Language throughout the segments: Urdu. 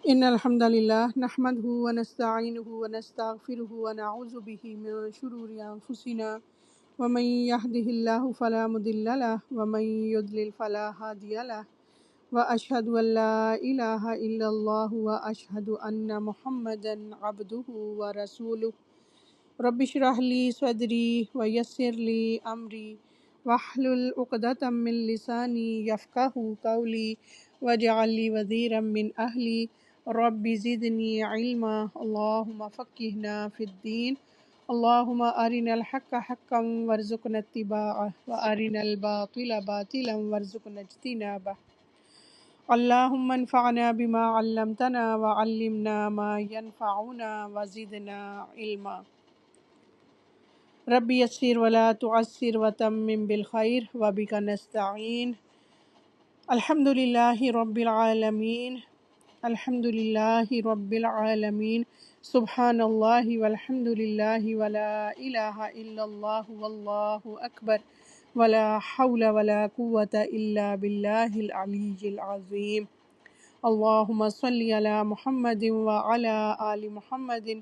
إن الحمد لله نحمده ونستعينه ونستغفره ونعوذ به من شرور أنفسنا ومن يهده الله فلا مضل له ومن يضلل فلا هادي له وأشهد أن لا إله إلا الله وأشهد أن محمدا عبده ورسوله رب اشرح لي صدري ويسر لي أمري واحلل عقدة من لساني يفقه قولي واجعل لي وزيرا من أهلي رب زدني علما اللهم فقهنا في الدين اللهم أرنا الحق حقا وارزقنا اتباعه وأرنا الباطل باطلا وارزقنا اجتنابه اللهم انفعنا بما علمتنا وعلمنا ما ينفعنا وزدنا علما رب یسر ولا تعسر وتمم بالخیر وبک نستعین الحمد للہ رب العالمین الحمد للہ رب العالمین سبحان اللہ والحمد للہ ولا الہ الا اللہ واللہ اکبر ولا حول ولا قوة الا باللہ العلی العظیم اللہم صلی علی محمد وعلی آل محمد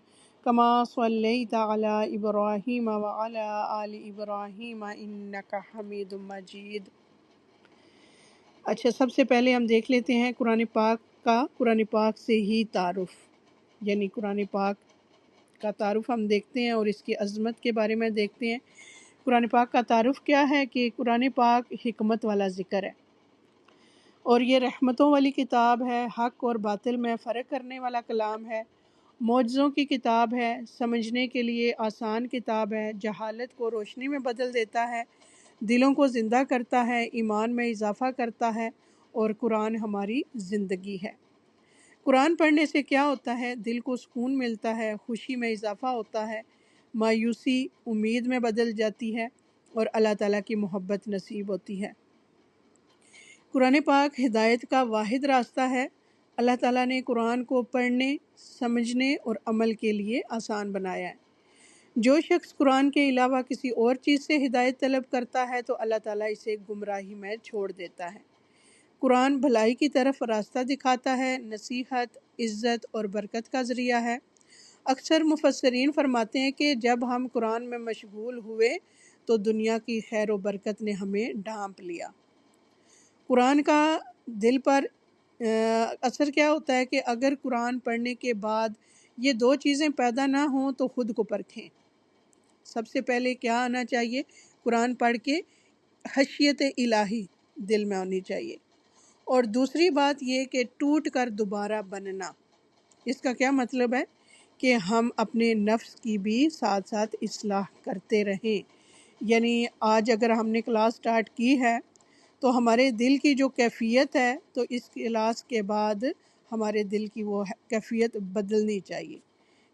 کما صلیت علی ابراہیم وعلی آل ابراہیم انک حمید مجید۔ اچھا، سب سے پہلے ہم دیکھ لیتے ہیں قرآن پاک کا قرآن پاک سے ہی تعارف، یعنی قرآن پاک کا تعارف ہم دیکھتے ہیں اور اس کی عظمت کے بارے میں دیکھتے ہیں۔ قرآن پاک کا تعارف کیا ہے کہ قرآن پاک حکمت والا ذکر ہے اور یہ رحمتوں والی کتاب ہے، حق اور باطل میں فرق کرنے والا کلام ہے، معجزوں کی کتاب ہے، سمجھنے کے لیے آسان کتاب ہے، جہالت کو روشنی میں بدل دیتا ہے، دلوں کو زندہ کرتا ہے، ایمان میں اضافہ کرتا ہے، اور قرآن ہماری زندگی ہے۔ قرآن پڑھنے سے کیا ہوتا ہے؟ دل کو سکون ملتا ہے، خوشی میں اضافہ ہوتا ہے، مایوسی امید میں بدل جاتی ہے اور اللہ تعالیٰ کی محبت نصیب ہوتی ہے۔ قرآن پاک ہدایت کا واحد راستہ ہے۔ اللہ تعالیٰ نے قرآن کو پڑھنے، سمجھنے اور عمل کے لیے آسان بنایا ہے۔ جو شخص قرآن کے علاوہ کسی اور چیز سے ہدایت طلب کرتا ہے تو اللہ تعالیٰ اسے گمراہی میں چھوڑ دیتا ہے۔ قرآن بھلائی کی طرف راستہ دکھاتا ہے، نصیحت، عزت اور برکت کا ذریعہ ہے۔ اکثر مفسرین فرماتے ہیں کہ جب ہم قرآن میں مشغول ہوئے تو دنیا کی خیر و برکت نے ہمیں ڈھانپ لیا۔ قرآن کا دل پر اثر کیا ہوتا ہے کہ اگر قرآن پڑھنے کے بعد یہ دو چیزیں پیدا نہ ہوں تو خود کو پرکھیں۔ سب سے پہلے کیا آنا چاہیے؟ قرآن پڑھ کے خشیت الہی دل میں ہونی چاہیے، اور دوسری بات یہ کہ ٹوٹ کر دوبارہ بننا۔ اس کا کیا مطلب ہے؟ کہ ہم اپنے نفس کی بھی ساتھ ساتھ اصلاح کرتے رہیں۔ یعنی آج اگر ہم نے کلاس سٹارٹ کی ہے تو ہمارے دل کی جو کیفیت ہے تو اس کلاس کے بعد ہمارے دل کی وہ کیفیت بدلنی چاہیے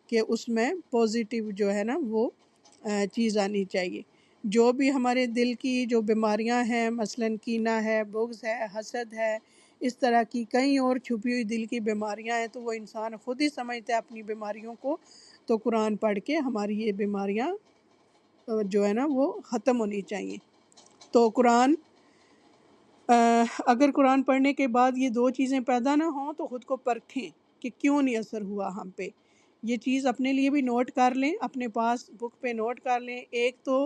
کہ اس میں پوزیٹیو جو ہے نا وہ چیز آنی چاہیے۔ جو بھی ہمارے دل کی جو بیماریاں ہیں، مثلاً کینہ ہے، بغض ہے، حسد ہے، اس طرح کی کئی اور چھپی ہوئی دل کی بیماریاں ہیں، تو وہ انسان خود ہی سمجھتا ہے اپنی بیماریوں کو، تو قرآن پڑھ کے ہماری یہ بیماریاں جو ہے نا وہ ختم ہونی چاہیے۔ تو اگر قرآن پڑھنے کے بعد یہ دو چیزیں پیدا نہ ہوں تو خود کو پرکھیں کہ کیوں نہیں اثر ہوا ہم پہ۔ یہ چیز اپنے لیے بھی نوٹ کر لیں، اپنے پاس بک پہ نوٹ کر لیں۔ ایک تو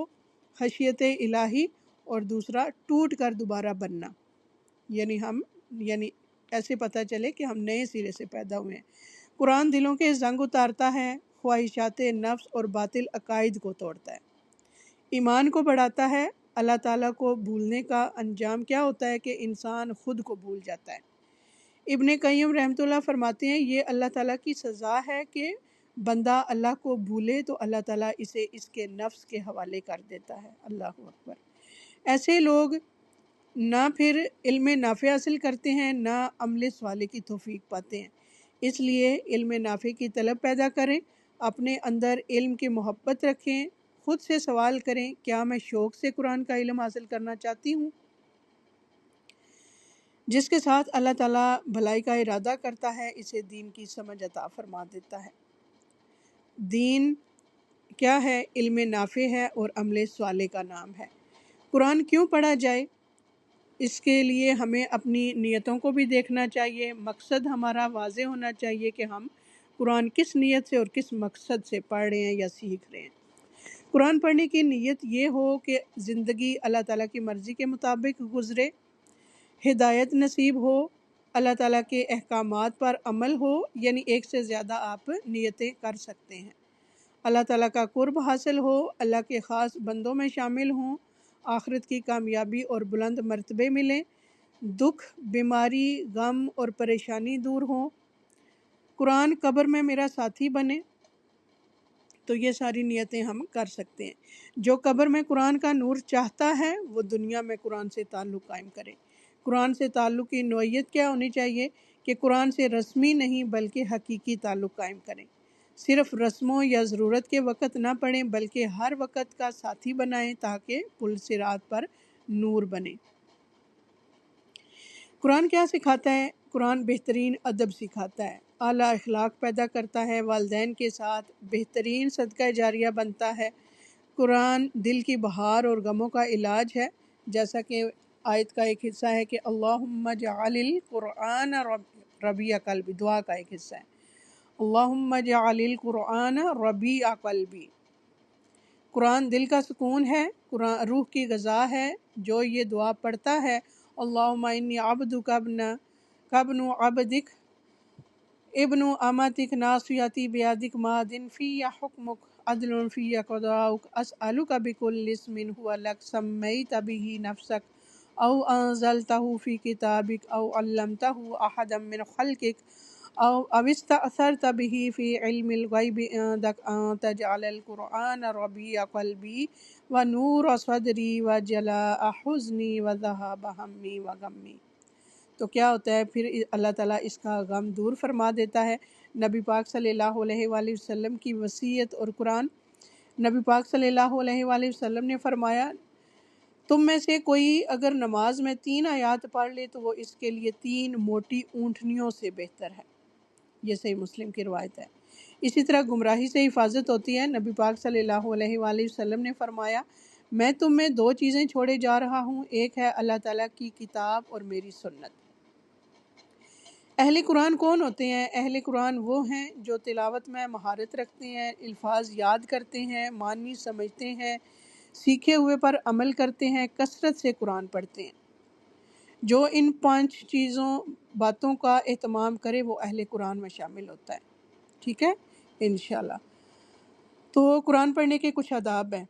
خشیت الہی اور دوسرا ٹوٹ کر دوبارہ بننا، یعنی ایسے پتہ چلے کہ ہم نئے سرے سے پیدا ہوئے ہیں۔ قرآن دلوں کے زنگ اتارتا ہے، خواہشات نفس اور باطل عقائد کو توڑتا ہے، ایمان کو بڑھاتا ہے۔ اللہ تعالیٰ کو بھولنے کا انجام کیا ہوتا ہے کہ انسان خود کو بھول جاتا ہے۔ ابن قیم رحمۃ اللہ فرماتے ہیں یہ اللہ تعالیٰ کی سزا ہے کہ بندہ اللہ کو بھولے تو اللہ تعالیٰ اسے اس کے نفس کے حوالے کر دیتا ہے۔ اللہ اکبر۔ ایسے لوگ نہ پھر علم نافع حاصل کرتے ہیں، نہ عمل صالح کی توفیق پاتے ہیں۔ اس لیے علم نافع کی طلب پیدا کریں، اپنے اندر علم کی محبت رکھیں، خود سے سوال کریں کیا میں شوق سے قرآن کا علم حاصل کرنا چاہتی ہوں؟ جس کے ساتھ اللہ تعالیٰ بھلائی کا ارادہ کرتا ہے اسے دین کی سمجھ عطا فرما دیتا ہے۔ دین کیا ہے؟ علم نافع ہے اور عمل صالح کا نام ہے۔ قرآن کیوں پڑھا جائے؟ اس کے لیے ہمیں اپنی نیتوں کو بھی دیکھنا چاہیے، مقصد ہمارا واضح ہونا چاہیے کہ ہم قرآن کس نیت سے اور کس مقصد سے پڑھ رہے ہیں یا سیکھ رہے ہیں۔ قرآن پڑھنے کی نیت یہ ہو کہ زندگی اللہ تعالیٰ کی مرضی کے مطابق گزرے، ہدایت نصیب ہو، اللہ تعالیٰ کے احکامات پر عمل ہو، یعنی ایک سے زیادہ آپ نیتیں کر سکتے ہیں، اللہ تعالیٰ کا قرب حاصل ہو، اللہ کے خاص بندوں میں شامل ہوں، آخرت کی کامیابی اور بلند مرتبے ملیں، دکھ، بیماری، غم اور پریشانی دور ہوں، قرآن قبر میں میرا ساتھی بنے۔ تو یہ ساری نیتیں ہم کر سکتے ہیں۔ جو قبر میں قرآن کا نور چاہتا ہے وہ دنیا میں قرآن سے تعلق قائم کرے۔ قرآن سے تعلق کی نوعیت کیا ہونی چاہیے کہ قرآن سے رسمی نہیں بلکہ حقیقی تعلق قائم کریں، صرف رسموں یا ضرورت کے وقت نہ پڑھیں بلکہ ہر وقت کا ساتھی بنائیں تاکہ پل صراط پر نور بنے۔ قرآن کیا سکھاتا ہے؟ قرآن بہترین ادب سکھاتا ہے، اعلیٰ اخلاق پیدا کرتا ہے، والدین کے ساتھ بہترین صدقہ جاریہ بنتا ہے۔ قرآن دل کی بہار اور غموں کا علاج ہے، جیسا کہ آیت کا ایک حصہ ہے کہ اللہم جعل القرآن ربیع قلبی، دعا کا ایک حصہ ہے اللہم جعل القرآن ربیع قلبی۔ قرآن دل کا سکون ہے، قرآن روح کی غذا ہے۔ جو یہ دعا پڑھتا ہے اللہم انی عبدک ابن عبدک ابن امتک ناصیتی بیدک ماض فی حکمک عدل فی قضاؤک اسألک بکل اسم هو لک سمیت به نفسک او انزلتہ فی کتابک او علمتہ احدا من خلقک او استأثرت به فی علم الغیب عندک ان تجعل القرآن ربیع قلبی ونور صدری وجلاء حزنی وذہاب ہمی وغمی۔ تو کیا ہوتا ہے پھر اللہ تعالیٰ اس کا غم دور فرما دیتا ہے۔ نبی پاک صلی اللہ علیہ وآلہ وسلم کی وصیت اور قرآن۔ نبی پاک صلی اللہ علیہ وآلہ وسلم نے فرمایا تم میں سے کوئی اگر نماز میں 3 آیات پڑھ لے تو وہ اس کے لیے 3 موٹی اونٹنیوں سے بہتر ہے۔ یہ صحیح مسلم کی روایت ہے۔ اسی طرح گمراہی سے حفاظت ہوتی ہے۔ نبی پاک صلی اللہ علیہ وآلہ وسلم نے فرمایا میں تم میں 2 چیزیں چھوڑے جا رہا ہوں، ایک ہے اللہ تعالیٰ کی کتاب اور میری سنت۔ اہل قرآن کون ہوتے ہیں؟ اہل قرآن وہ ہیں جو تلاوت میں مہارت رکھتے ہیں، الفاظ یاد کرتے ہیں، معنی سمجھتے ہیں، سیکھے ہوئے پر عمل کرتے ہیں، کثرت سے قرآن پڑھتے ہیں۔ جو ان 5 باتوں کا اہتمام کرے وہ اہل قرآن میں شامل ہوتا ہے۔ ٹھیک ہے انشاءاللہ۔ تو قرآن پڑھنے کے کچھ آداب ہیں۔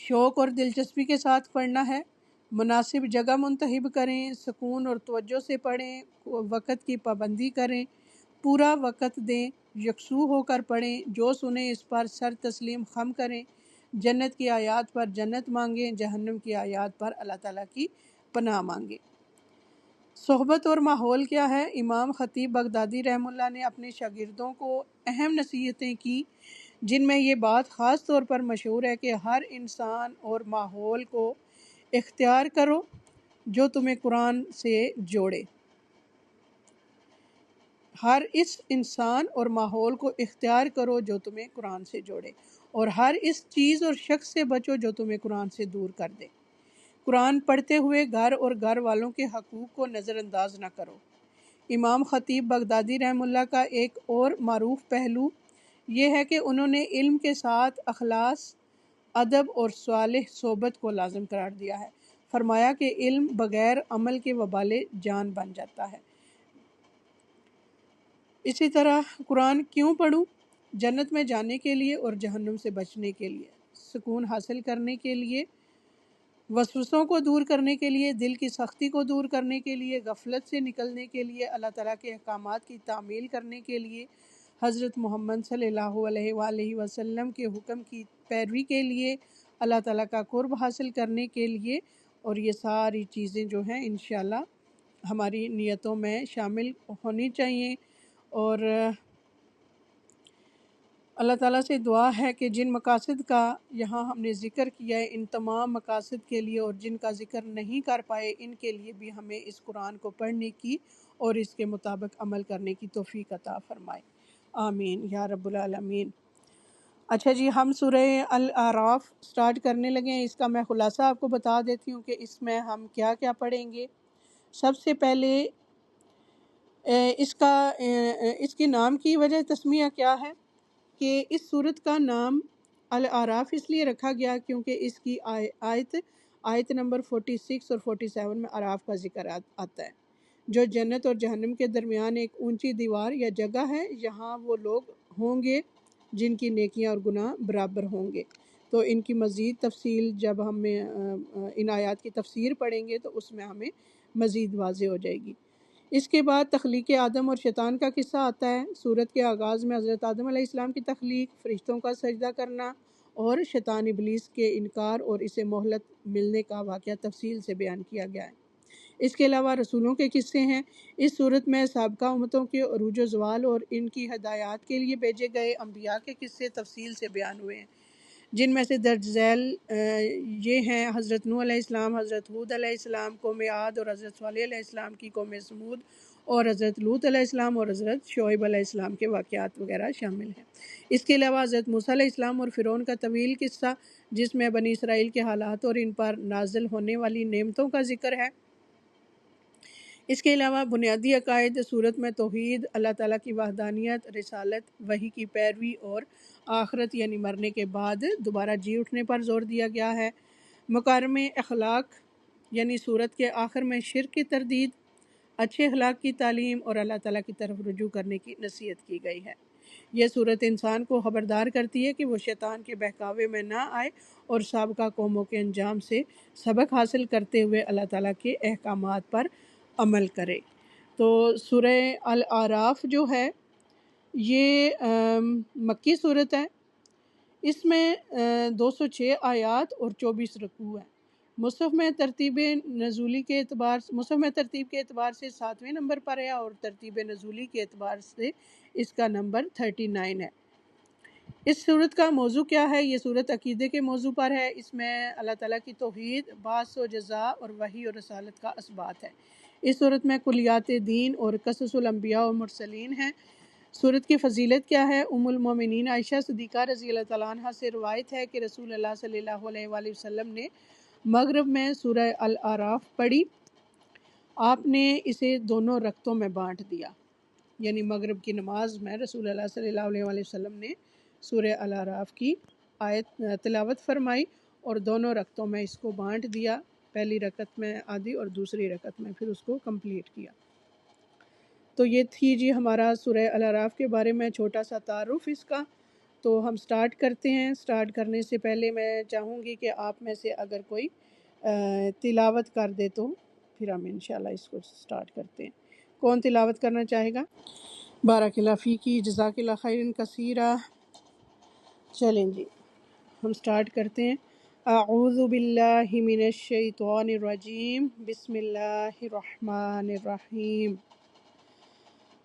شوق اور دلچسپی کے ساتھ پڑھنا ہے، مناسب جگہ منتخب کریں، سکون اور توجہ سے پڑھیں، وقت کی پابندی کریں، پورا وقت دیں، یکسو ہو کر پڑھیں، جو سنیں اس پر سر تسلیم خم کریں، جنت کی آیات پر جنت مانگیں، جہنم کی آیات پر اللہ تعالیٰ کی پناہ مانگیں۔ صحبت اور ماحول کیا ہے؟ امام خطیب بغدادی رحمہ اللہ نے اپنے شاگردوں کو اہم نصیحتیں کی جن میں یہ بات خاص طور پر مشہور ہے کہ ہر انسان اور ماحول کو اختیار کرو جو تمہیں قرآن سے جوڑے۔ ہر اس انسان اور ماحول کو اختیار کرو جو تمہیں قرآن سے جوڑے، اور ہر اس چیز اور شخص سے بچو جو تمہیں قرآن سے دور کر دے۔ قرآن پڑھتے ہوئے گھر اور گھر والوں کے حقوق کو نظر انداز نہ کرو۔ امام خطیب بغدادی رحمہ اللہ کا ایک اور معروف پہلو یہ ہے کہ انہوں نے علم کے ساتھ اخلاص، ادب اور صالح صحبت کو لازم قرار دیا ہے۔ فرمایا کہ علم بغیر عمل کے وبال جان بن جاتا ہے۔ اسی طرح قرآن کیوں پڑھوں؟ جنت میں جانے کے لیے اور جہنم سے بچنے کے لیے، سکون حاصل کرنے کے لیے، وسوسوں کو دور کرنے کے لیے، دل کی سختی کو دور کرنے کے لیے، غفلت سے نکلنے کے لیے، اللہ تعالیٰ کے احکامات کی تعمیل کرنے کے لیے، حضرت محمد صلی اللہ علیہ وآلہ وسلم کے حکم کی پیروی کے لیے، اللہ تعالیٰ کا قرب حاصل کرنے کے لیے، اور یہ ساری چیزیں جو ہیں انشاءاللہ ہماری نیتوں میں شامل ہونی چاہیے۔ اور اللہ تعالیٰ سے دعا ہے کہ جن مقاصد کا یہاں ہم نے ذکر کیا ہے ان تمام مقاصد کے لیے اور جن کا ذکر نہیں کر پائے ان کے لیے بھی ہمیں اس قرآن کو پڑھنے کی اور اس کے مطابق عمل کرنے کی توفیق عطا فرمائے، آمین یا رب العالمین۔ اچھا جی، ہم سورہ الاعراف سٹارٹ کرنے لگے ہیں۔ اس کا میں خلاصہ آپ کو بتا دیتی ہوں کہ اس میں ہم کیا کیا پڑھیں گے۔ سب سے پہلے اس کے نام کی وجہ تسمیہ کیا ہے کہ اس صورت کا نام الاعراف اس لیے رکھا گیا کیونکہ اس کی آیت نمبر 46 اور 47 میں اعراف کا ذکر آتا ہے، جو جنت اور جہنم کے درمیان ایک اونچی دیوار یا جگہ ہے۔ یہاں وہ لوگ ہوں گے جن کی نیکیاں اور گناہ برابر ہوں گے۔ تو ان کی مزید تفصیل جب ہم ان آیات کی تفسیر پڑھیں گے تو اس میں ہمیں مزید واضح ہو جائے گی۔ اس کے بعد تخلیق آدم اور شیطان کا قصہ آتا ہے۔ سورت کے آغاز میں حضرت آدم علیہ السلام کی تخلیق، فرشتوں کا سجدہ کرنا اور شیطان ابلیس کے انکار اور اسے مہلت ملنے کا واقعہ تفصیل سے بیان کیا گیا ہے۔ اس کے علاوہ رسولوں کے قصے ہیں۔ اس صورت میں سابقہ امتوں کے عروج و زوال اور ان کی ہدایات کے لیے بھیجے گئے انبیاء کے قصے تفصیل سے بیان ہوئے ہیں، جن میں سے درج ذیل یہ ہیں: حضرت نوح علیہ السلام، حضرت ہود علیہ السلام، قوم عاد اور حضرت صالح علیہ السلام کی قوم سمود، اور حضرت لوط علیہ السلام اور حضرت شعیب علیہ السلام کے واقعات وغیرہ شامل ہیں۔ اس کے علاوہ حضرت موسیٰ علیہ السلام اور فرعون کا طویل قصہ، جس میں بنی اسرائیل کے حالات اور ان پر نازل ہونے والی نعمتوں کا ذکر ہے۔ اس کے علاوہ بنیادی عقائد صورت میں توحید، اللہ تعالیٰ کی وحدانیت، رسالت، وحی کی پیروی اور آخرت یعنی مرنے کے بعد دوبارہ جی اٹھنے پر زور دیا گیا ہے۔ مکارم اخلاق یعنی صورت کے آخر میں شرک کی تردید، اچھے اخلاق کی تعلیم اور اللہ تعالیٰ کی طرف رجوع کرنے کی نصیحت کی گئی ہے۔ یہ صورت انسان کو خبردار کرتی ہے کہ وہ شیطان کے بہکاوے میں نہ آئے اور سابقہ قوموں کے انجام سے سبق حاصل کرتے ہوئے اللہ تعالیٰ کے احکامات پر عمل کرے۔ تو سورہ الاعراف جو ہے یہ مکی صورت ہے۔ اس میں 206 آیات اور 24 رکوع ہیں۔ مصحف میں ترتیب کے اعتبار سے 7ویں نمبر پر ہے اور ترتیب نزولی کے اعتبار سے اس کا نمبر 39 ہے۔ اس صورت کا موضوع کیا ہے؟ یہ صورت عقیدے کے موضوع پر ہے۔ اس میں اللہ تعالیٰ کی توحید، بعث و جزا اور وحی اور رسالت کا اثبات ہے۔ اس صورت میں کلیات دین اور قصص الانبیاء و مرسلین ہیں۔ صورت کی فضیلت کیا ہے؟ ام المومنین عائشہ صدیقہ رضی اللہ تعالیٰ عنہ سے روایت ہے کہ رسول اللہ صلی اللہ علیہ وآلہ وسلم نے مغرب میں سورہ الاعراف پڑھی۔ آپ نے اسے دونوں رکعتوں میں بانٹ دیا، یعنی مغرب کی نماز میں رسول اللہ صلی اللہ علیہ وآلہ وسلم نے سورہ الاعراف کی آیت تلاوت فرمائی اور دونوں رکعتوں میں اس کو بانٹ دیا، پہلی رکعت میں آدھی اور دوسری رکعت میں پھر اس کو کمپلیٹ کیا۔ تو یہ تھی جی ہمارا سورہ الاعراف کے بارے میں چھوٹا سا تعارف اس کا۔ تو ہم سٹارٹ کرتے ہیں۔ سٹارٹ کرنے سے پہلے میں چاہوں گی کہ آپ میں سے اگر کوئی تلاوت کر دے تو پھر ہم انشاءاللہ اس کو سٹارٹ کرتے ہیں۔ کون تلاوت کرنا چاہے گا؟ بارک اللہ فیکی، جزاک اللہ خیرا کثیرا۔ چلیں جی ہم سٹارٹ کرتے ہیں۔ اعوذ باللہ من الشیطان الرجیم، بسم اللہ الرحمن الرحیم۔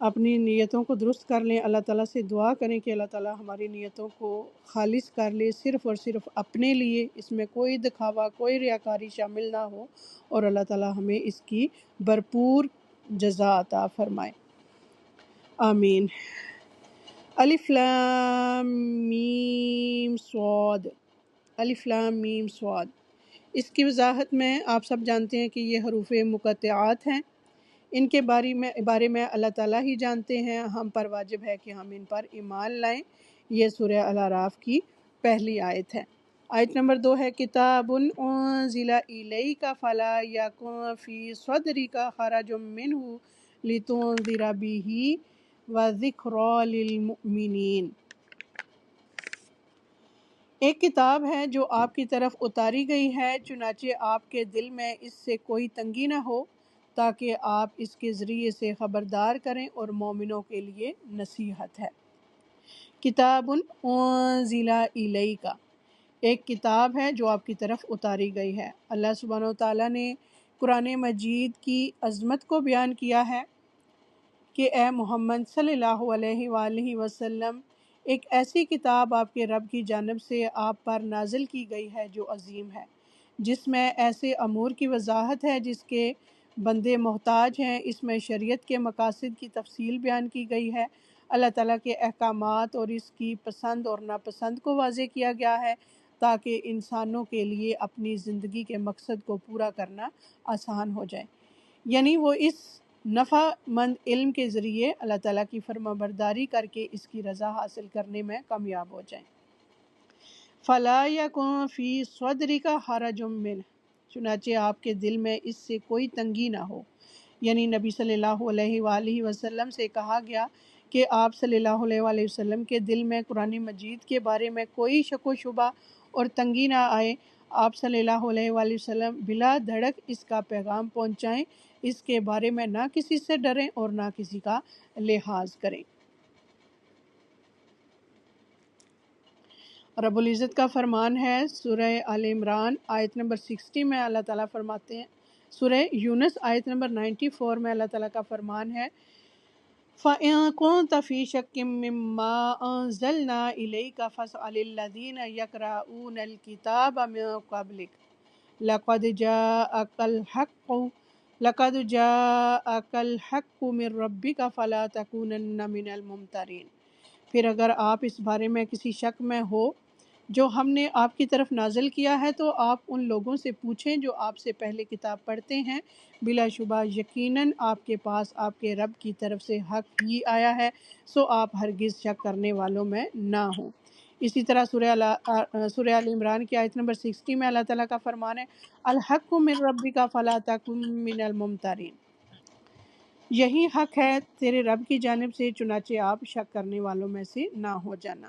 اپنی نیتوں کو درست کر لیں، اللہ تعالیٰ سے دعا کریں کہ اللہ تعالیٰ ہماری نیتوں کو خالص کر لے، صرف اور صرف اپنے لیے، اس میں کوئی دکھاوا، کوئی ریاکاری شامل نہ ہو، اور اللہ تعالیٰ ہمیں اس کی بھرپور جزا عطا فرمائے، آمین۔ الف لام میم صاد، الف لام میم صاد۔ اس کی وضاحت میں آپ سب جانتے ہیں کہ یہ حروف مقطعات ہیں۔ ان کے بارے میں اللہ تعالیٰ ہی جانتے ہیں، ہم پر واجب ہے کہ ہم ان پر ایمان لائیں۔ یہ سورہ الاعراف کی پہلی آیت ہے۔ آیت نمبر 2 ہے: کتاب انزل الیک فلا یکن فی صدرک حرج منہ لتنذر بہ وذکری للمؤمنین۔ ایک کتاب ہے جو آپ کی طرف اتاری گئی ہے، چنانچہ آپ کے دل میں اس سے کوئی تنگی نہ ہو، تاکہ آپ اس کے ذریعے سے خبردار کریں اور مومنوں کے لیے نصیحت ہے۔ کتاب انزل الیک، ایک کتاب ہے جو آپ کی طرف اتاری گئی ہے۔ اللہ سبحانہ وتعالیٰ نے قرآن مجید کی عظمت کو بیان کیا ہے کہ اے محمد صلی اللہ علیہ وآلہ وسلم، ایک ایسی کتاب آپ کے رب کی جانب سے آپ پر نازل کی گئی ہے جو عظیم ہے، جس میں ایسے امور کی وضاحت ہے جس کے بندے محتاج ہیں۔ اس میں شریعت کے مقاصد کی تفصیل بیان کی گئی ہے، اللہ تعالیٰ کے احکامات اور اس کی پسند اور ناپسند کو واضح کیا گیا ہے تاکہ انسانوں کے لیے اپنی زندگی کے مقصد کو پورا کرنا آسان ہو جائے، یعنی وہ اس نفع مند علم کے ذریعے اللہ تعالیٰ کی فرما برداری کر کے اس کی رضا حاصل کرنے میں کامیاب ہو جائیں۔ فَلَا يَكُنْ فِي صَدْرِكَ حَرَجٌ مِّنْهُ، چنانچہ آپ کے دل میں اس سے کوئی تنگی نہ ہو، یعنی نبی صلی اللہ علیہ وآلہ وسلم سے کہا گیا کہ آپ صلی اللہ علیہ وآلہ وسلم کے دل میں قرآن مجید کے بارے میں کوئی شک و شبہ اور تنگی نہ آئے۔ آپ صلی اللہ علیہ وآلہ وسلم بلا دھڑک اس کا پیغام پہنچائیں، اس کے بارے میں نہ کسی سے ڈریں اور نہ کسی کا لحاظ کریں۔ رب العزت کا فرمان ہے سورہ آل عمران آیت نمبر 60 میں اللہ تعالیٰ فرماتے ہیں، سورہ یونس آیت نمبر 94 میں اللہ تعالیٰ کا فرمان ہے فَإِن كُنتَ فِي شَكٍّ مِّمَّا أَنزَلْنَا إِلَيْكَ فَاسْأَلِ الَّذِينَ يَقْرَؤُونَ الْكِتَابَ مِن قَبْلِكَ لَقَدْ جَاءَكَ الْحَقُّ مِن رَّبِّكَ فَلَا تَكُونَنَّ مِنَ الْمُمْتَرِينَ۔ پھر اگر آپ اس بارے میں کسی شک میں ہو جو ہم نے آپ کی طرف نازل کیا ہے تو آپ ان لوگوں سے پوچھیں جو آپ سے پہلے کتاب پڑھتے ہیں، بلا شبہ یقیناً آپ کے پاس آپ کے رب کی طرف سے حق ہی آیا ہے، سو آپ ہرگز شک کرنے والوں میں نہ ہوں۔ اسی طرح سورہ آل عمران کی آیت نمبر 60 میں اللہ تعالیٰ کا فرمان ہے الحق من ربک فلا تکن من الممترین، یہی حق ہے تیرے رب کی جانب سے، چنانچہ آپ شک کرنے والوں میں سے نہ ہو جانا۔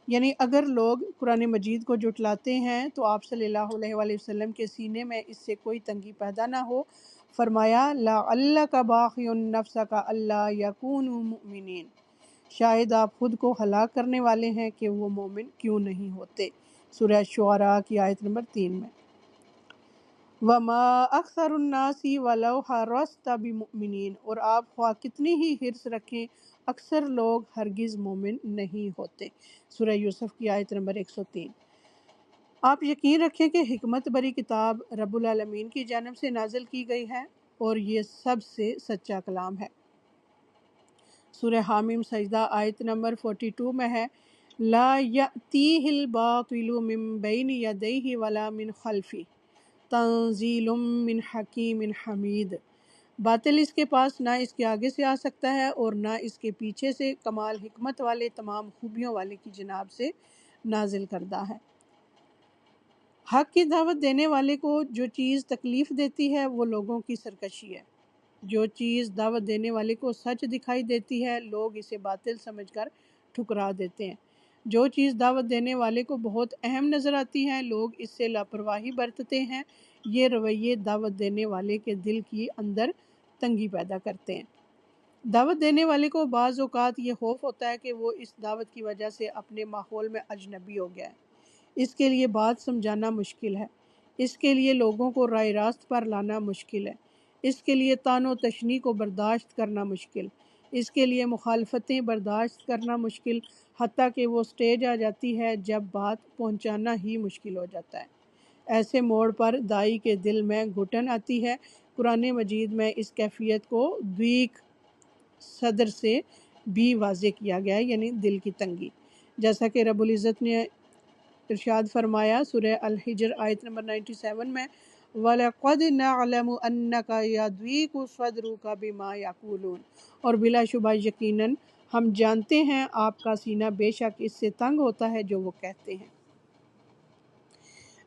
یعنی اگر لوگ قرآن مجید کو جھٹلاتے ہیں تو آپ صلی اللہ علیہ وآلہ وسلم کے سینے میں اس سے کوئی تنگی پیدا نہ ہو۔ فرمایا لَعَلَّكَ بَاخِعٌ نَفْسَكَ أَلَّا يَكُونُوا مُؤْمِنِينَ، شاید آپ خود کو ہلاک کرنے والے ہیں کہ وہ مومن کیوں نہیں ہوتے۔ سورہ شعراء کی آیت نمبر 3 میں وَمَا أَكْثَرُ النَّاسِ وَلَوْ حَرَصْتَ بِمُؤْمِنِينَ، اور آپ خواہ کتنی ہی حرص رکھیں اکثر لوگ ہرگز مومن نہیں ہوتے۔ سورہ یوسف کی آیت نمبر 103۔ آپ یقین رکھیں کہ حکمت بری کتاب رب العالمین کی جانب سے نازل کی گئی ہے اور یہ سب سے سچا کلام ہے۔ سورہ حامیم سجدہ آیت نمبر 42 میں ہے لا یأتیہ الباطل من بین یدیہ ولا من خلفہ تنزیل من حکیم حمید، باطل اس کے پاس نہ اس کے آگے سے آ سکتا ہے اور نہ اس کے پیچھے سے، کمال حکمت والے تمام خوبیوں والے کی جناب سے نازل کردہ ہے۔ حق کی دعوت دینے والے کو جو چیز تکلیف دیتی ہے وہ لوگوں کی سرکشی ہے، جو چیز دعوت دینے والے کو سچ دکھائی دیتی ہے لوگ اسے باطل سمجھ کر ٹھکرا دیتے ہیں، جو چیز دعوت دینے والے کو بہت اہم نظر آتی ہے لوگ اس سے لاپرواہی برتتے ہیں، یہ رویے دعوت دینے والے کے دل کی اندر تنگی پیدا کرتے ہیں۔ دعوت دینے والے کو بعض اوقات یہ خوف ہوتا ہے کہ وہ اس دعوت کی وجہ سے اپنے ماحول میں اجنبی ہو گیا ہے، اس کے لیے بات سمجھانا مشکل ہے، اس کے لیے لوگوں کو راہ راست پر لانا مشکل ہے، اس کے لیے طعن و تشنیع کو برداشت کرنا مشکل، اس کے لیے مخالفتیں برداشت کرنا مشکل، حتیٰ کہ وہ سٹیج آ جاتی ہے جب بات پہنچانا ہی مشکل ہو جاتا ہے۔ ایسے موڑ پر دائی کے دل میں گھٹن آتی ہے۔ قرآن مجید میں اس کیفیت کو ضیق صدر سے بھی واضح کیا گیا ہے، یعنی دل کی تنگی، جیسا کہ رب العزت نے ارشاد فرمایا سورہ الحجر آیت نمبر 97 میں وَلَقَدْ نَعْلَمُ أَنَّكَ يَضِيقُ صَدْرُكَ بِمَا يَقُولُونَ، اور بلا شبہ یقیناً ہم جانتے ہیں آپ کا سینہ بے شک اس سے تنگ ہوتا ہے جو وہ کہتے ہیں۔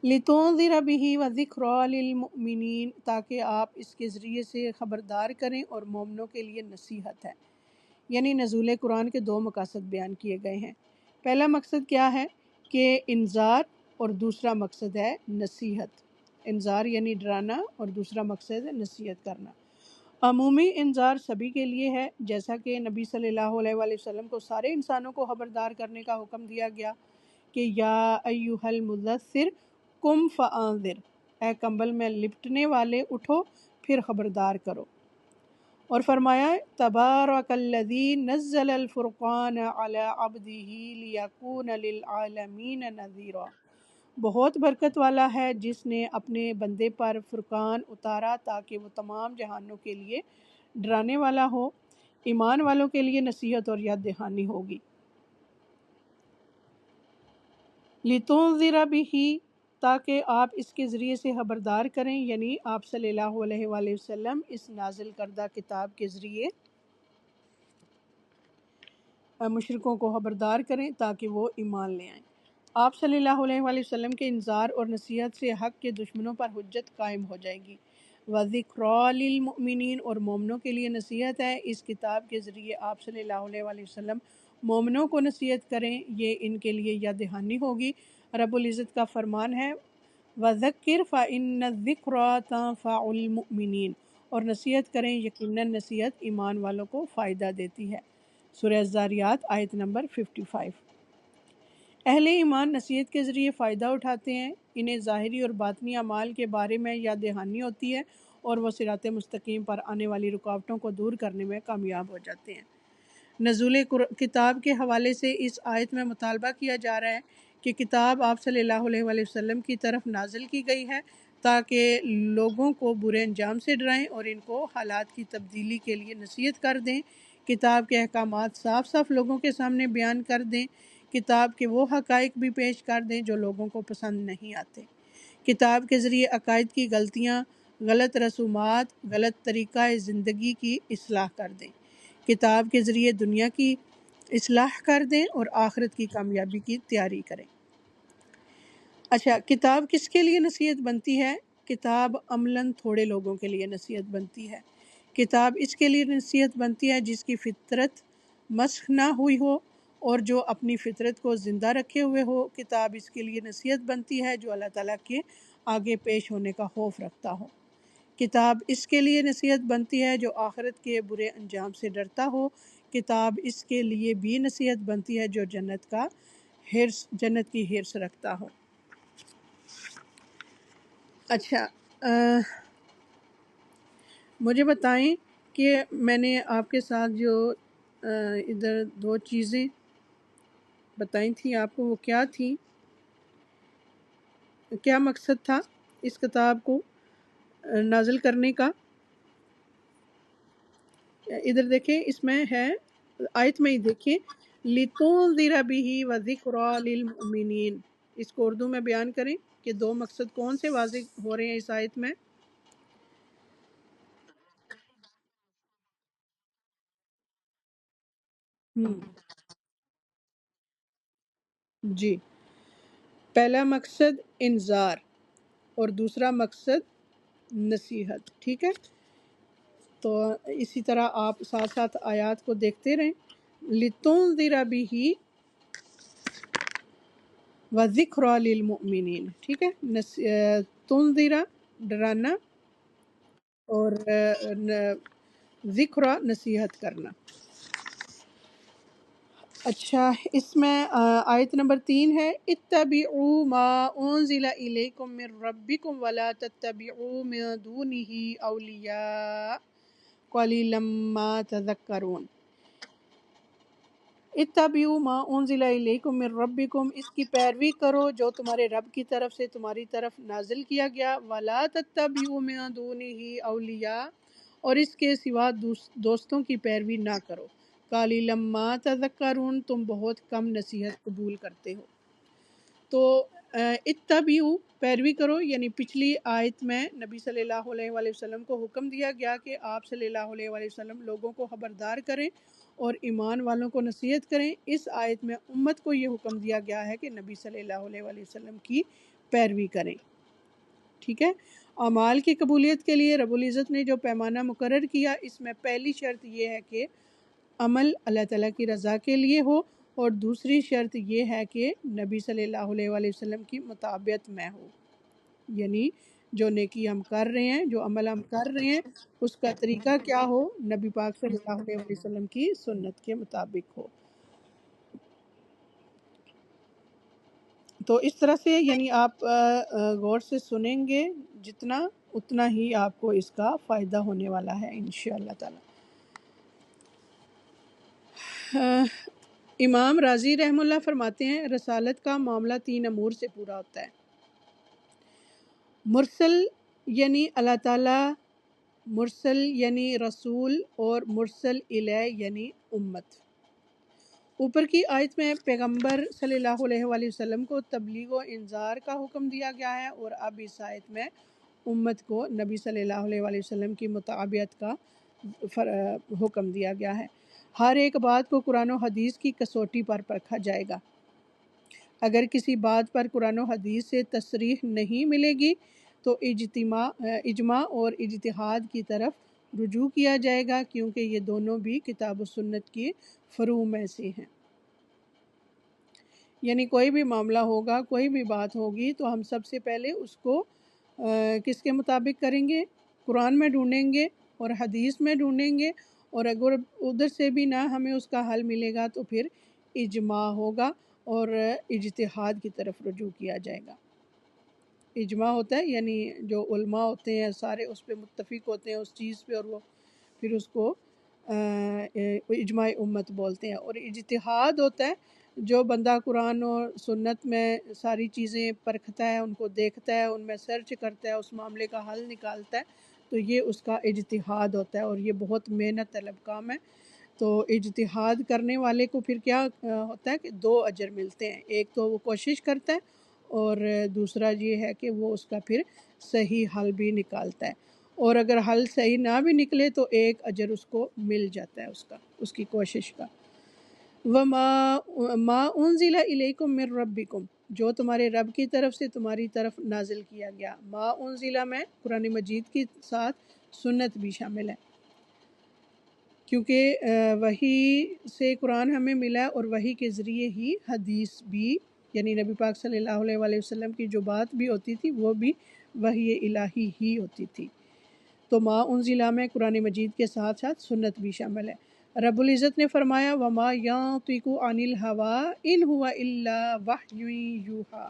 لِتُنذِرَ بِهِ وَذِكْرَىٰ لِلْمُؤْمِنِينَ، تاکہ آپ اس کے ذریعے سے خبردار کریں اور مومنوں کے لیے نصیحت ہے۔ یعنی نزول قرآن کے دو مقاصد بیان کیے گئے ہیں۔ پہلا مقصد کیا ہے کہ انذار، اور دوسرا مقصد ہے نصیحت۔ انذار یعنی ڈرانا اور دوسرا مقصد ہے نصیحت کرنا۔ عمومی انذار سبھی کے لیے ہے، جیسا کہ نبی صلی اللہ علیہ وآلہ وسلم کو سارے انسانوں کو خبردار کرنے کا حکم دیا گیا کہ یا ایھا المدثر قم فانذر، اے کمبل میں لپٹنے والے اٹھو پھر خبردار کرو، اور فرمایا تبارک الذی نزل الفرقان علی عبدہ لیکون للعالمین نذیرا، بہت برکت والا ہے جس نے اپنے بندے پر فرقان اتارا تاکہ وہ تمام جہانوں کے لیے ڈرانے والا ہو۔ ایمان والوں کے لیے نصیحت اور یاد دہانی ہوگی۔ لِتُنذِرَ بِهِ، تاکہ آپ اس کے ذریعے سے خبردار کریں، یعنی آپ صلی اللہ علیہ وآلہ وسلم اس نازل کردہ کتاب کے ذریعے مشرکوں کو خبردار کریں تاکہ وہ ایمان لے آئیں۔ آپ صلی اللہ علیہ وآلہ وسلم کے انذار اور نصیحت سے حق کے دشمنوں پر حجت قائم ہو جائے گی۔ وَذِكْرَىٰ لِلْمُؤْمِنِينَ، اور مومنوں کے لیے نصیحت ہے۔ اس کتاب کے ذریعے آپ صلی اللہ علیہ وآلہ وسلم مومنوں کو نصیحت کریں، یہ ان کے لیے یاد دہانی ہوگی۔ رب العزت کا فرمان ہے وَذَكِّرْ فَإِنَّ الذِّكْرَىٰ تَنفَعُ الْمُؤْمِنِينَ، اور نصیحت کریں، یقیناً نصیحت ایمان والوں کو فائدہ دیتی ہے۔ سورہ الذاریات آیت نمبر 55۔ اہل ایمان نصیحت کے ذریعے فائدہ اٹھاتے ہیں، انہیں ظاہری اور باطنی اعمال کے بارے میں یاد دہانی ہوتی ہے اور وہ صراط مستقیم پر آنے والی رکاوٹوں کو دور کرنے میں کامیاب ہو جاتے ہیں۔ نزول کتاب کے حوالے سے اس آیت میں مطالبہ کیا جا رہا ہے کہ کتاب آپ صلی اللہ علیہ وآلہ وسلم کی طرف نازل کی گئی ہے تاکہ لوگوں کو برے انجام سے ڈرائیں اور ان کو حالات کی تبدیلی کے لیے نصیحت کر دیں۔ کتاب کے احکامات صاف صاف لوگوں کے سامنے بیان کر دیں۔ کتاب کے وہ حقائق بھی پیش کر دیں جو لوگوں کو پسند نہیں آتے۔ کتاب کے ذریعے عقائد کی غلطیاں، غلط رسومات، غلط طریقہ زندگی کی اصلاح کر دیں۔ کتاب کے ذریعے دنیا کی اصلاح کر دیں اور آخرت کی کامیابی کی تیاری کریں۔ اچھا، کتاب کس کے لیے نصیحت بنتی ہے؟ کتاب عملاً تھوڑے لوگوں کے لیے نصیحت بنتی ہے۔ کتاب اس کے لیے نصیحت بنتی ہے جس کی فطرت مسخ نہ ہوئی ہو اور جو اپنی فطرت کو زندہ رکھے ہوئے ہو۔ کتاب اس کے لیے نصیحت بنتی ہے جو اللہ تعالیٰ کے آگے پیش ہونے کا خوف رکھتا ہو۔ کتاب اس کے لیے نصیحت بنتی ہے جو آخرت کے برے انجام سے ڈرتا ہو۔ کتاب اس کے لیے بھی نصیحت بنتی ہے جو جنت کی حرص رکھتا ہو۔ اچھا، مجھے بتائیں کہ میں نے آپ کے ساتھ جو ادھر دو چیزیں بتائی تھیں آپ کو، وہ کیا تھیں؟ کیا مقصد تھا اس کتاب کو نازل کرنے کا؟ ادھر دیکھیں، اس میں ہے آیت میں ہی دیکھیں، لِتُنذِرَ بِهِ وَذِكْرَىٰ لِلْمُؤْمِنِينَ۔ اس کو اردو میں بیان کریں کہ دو مقصد کون سے واضح ہو رہے ہیں اس آیت میں؟ جی، پہلا مقصد انذار اور دوسرا مقصد نصیحت، ٹھیک ہے؟ تو اسی طرح آپ ساتھ ساتھ آیات کو دیکھتے رہیں۔ لِتُنذِرَ بِهِ وَذِكْرَىٰ لِلْمُؤْمِنِينَ، ٹھیک ہے؟ تنذیرہ ڈرانا اور ذکر نصیحت کرنا۔ اچھا، اس میں آیت نمبر 3 ہے، اتبعوا ما انزل الیکم من ربکم ولا تتبعوا من دونہ اولیاء قلیلا ما تذکرون۔ اتبعوا ما انزل الیکم من ربکم، اس کی پیروی کرو جو تمہارے رب کی طرف سے تمہاری طرف نازل کیا گیا، ولا تتبعوا من دونہ اولیاء، اور اس کے سوا دوستوں کی پیروی نہ کرو، قلیلا ما تذکرون، تم بہت کم نصیحت قبول کرتے ہو۔ تو اتبعوا پیروی کرو، یعنی پچھلی آیت میں نبی صلی اللہ علیہ وآلہ وسلم کو حکم دیا گیا کہ آپ صلی اللہ علیہ وآلہ وسلم لوگوں کو خبردار کریں اور ایمان والوں کو نصیحت کریں۔ اس آیت میں امت کو یہ حکم دیا گیا ہے کہ نبی صلی اللہ علیہ وآلہ وسلم کی پیروی کریں، ٹھیک ہے؟ اعمال کی قبولیت کے لیے رب العزت نے جو پیمانہ مقرر کیا، اس میں پہلی شرط یہ ہے کہ عمل اللہ تعالیٰ کی رضا کے لیے ہو، اور دوسری شرط یہ ہے کہ نبی صلی اللہ علیہ وآلہ وسلم کی مطابعت میں ہو، یعنی جو نیکی ہم کر رہے ہیں، جو عمل ہم کر رہے ہیں، اس کا طریقہ کیا ہو؟ نبی پاک صلی اللہ علیہ وآلہ وسلم کی سنت کے مطابق ہو۔ تو اس طرح سے یعنی آپ غور سے سنیں گے جتنا، اتنا ہی آپ کو اس کا فائدہ ہونے والا ہے انشاءاللہ تعالی۔ امام راضی رحمہ اللہ فرماتے ہیں، رسالت کا معاملہ 3 امور سے پورا ہوتا ہے۔ مرسل یعنی اللہ تعالیٰ، مرسل یعنی رسول، اور مرسل الیہ یعنی امت۔ اوپر کی آیت میں پیغمبر صلی اللہ علیہ وآلہ وسلم کو تبلیغ و انذار کا حکم دیا گیا ہے، اور اب اس آیت میں امت کو نبی صلی اللہ علیہ وآلہ وسلم کی مطابعت کا حکم دیا گیا ہے۔ ہر ایک بات کو قرآن و حدیث کی کسوٹی پر پرکھا جائے گا۔ اگر کسی بات پر قرآن و حدیث سے تصریح نہیں ملے گی تو اجماع اور اجتہاد کی طرف رجوع کیا جائے گا، کیونکہ یہ دونوں بھی کتاب و سنت کی فروع میں سے ہیں۔ یعنی کوئی بھی معاملہ ہوگا، کوئی بھی بات ہوگی، تو ہم سب سے پہلے اس کو کس کے مطابق کریں گے؟ قرآن میں ڈھونڈیں گے اور حدیث میں ڈھونڈیں گے، اور اگر ادھر سے بھی نہ ہمیں اس کا حل ملے گا تو پھر اجماع ہوگا اور اجتہاد کی طرف رجوع کیا جائے گا۔ اجماع ہوتا ہے یعنی جو علماء ہوتے ہیں سارے اس پہ متفق ہوتے ہیں اس چیز پہ، اور وہ پھر اس کو اجماع امت بولتے ہیں۔ اور اجتہاد ہوتا ہے جو بندہ قرآن اور سنت میں ساری چیزیں پرکھتا ہے، ان کو دیکھتا ہے، ان میں سرچ کرتا ہے، اس معاملے کا حل نکالتا ہے، تو یہ اس کا اجتہاد ہوتا ہے، اور یہ بہت محنت طلب کام ہے۔ تو اجتہاد کرنے والے کو پھر کیا ہوتا ہے کہ دو اجر ملتے ہیں، ایک تو وہ کوشش کرتا ہے، اور دوسرا یہ ہے کہ وہ اس کا پھر صحیح حل بھی نکالتا ہے، اور اگر حل صحیح نہ بھی نکلے تو ایک اجر اس کو مل جاتا ہے اس کا، اس کی کوشش کا۔ وَمَا مَا أُنزِلَ إِلَيْكُم مِّن رَّبِّكُم، جو تمہارے رب کی طرف سے تمہاری طرف نازل کیا گیا۔ ما انزلہ میں قرآن مجید کے ساتھ سنت بھی شامل ہے، کیونکہ وحی سے قرآن ہمیں ملا، اور وحی کے ذریعے ہی حدیث بھی، یعنی نبی پاک صلی اللہ علیہ وآلہ وسلم کی جو بات بھی ہوتی تھی وہ بھی وحی الہی ہی ہوتی تھی۔ تو ما انزلہ میں قرآن مجید کے ساتھ ساتھ سنت بھی شامل ہے۔ رب العزت نے فرمایا وما ينطق عن الهوى ان هو الا وحی یوحی،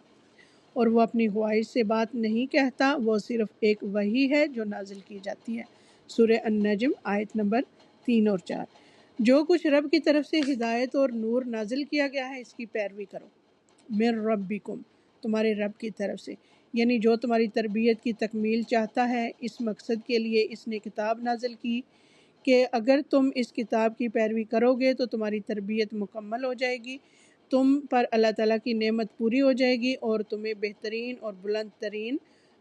اور وہ اپنی خواہش سے بات نہیں کہتا، وہ صرف ایک وحی ہے جو نازل کی جاتی ہے۔ سورہ النجم آیت نمبر 3 اور 4۔ جو کچھ رب کی طرف سے ہدایت اور نور نازل کیا گیا ہے اس کی پیروی کرو۔ من ربکم، تمہارے رب کی طرف سے، یعنی جو تمہاری تربیت کی تکمیل چاہتا ہے، اس مقصد کے لیے اس نے کتاب نازل کی کہ اگر تم اس کتاب کی پیروی کرو گے تو تمہاری تربیت مکمل ہو جائے گی، تم پر اللہ تعالیٰ کی نعمت پوری ہو جائے گی، اور تمہیں بہترین اور بلند ترین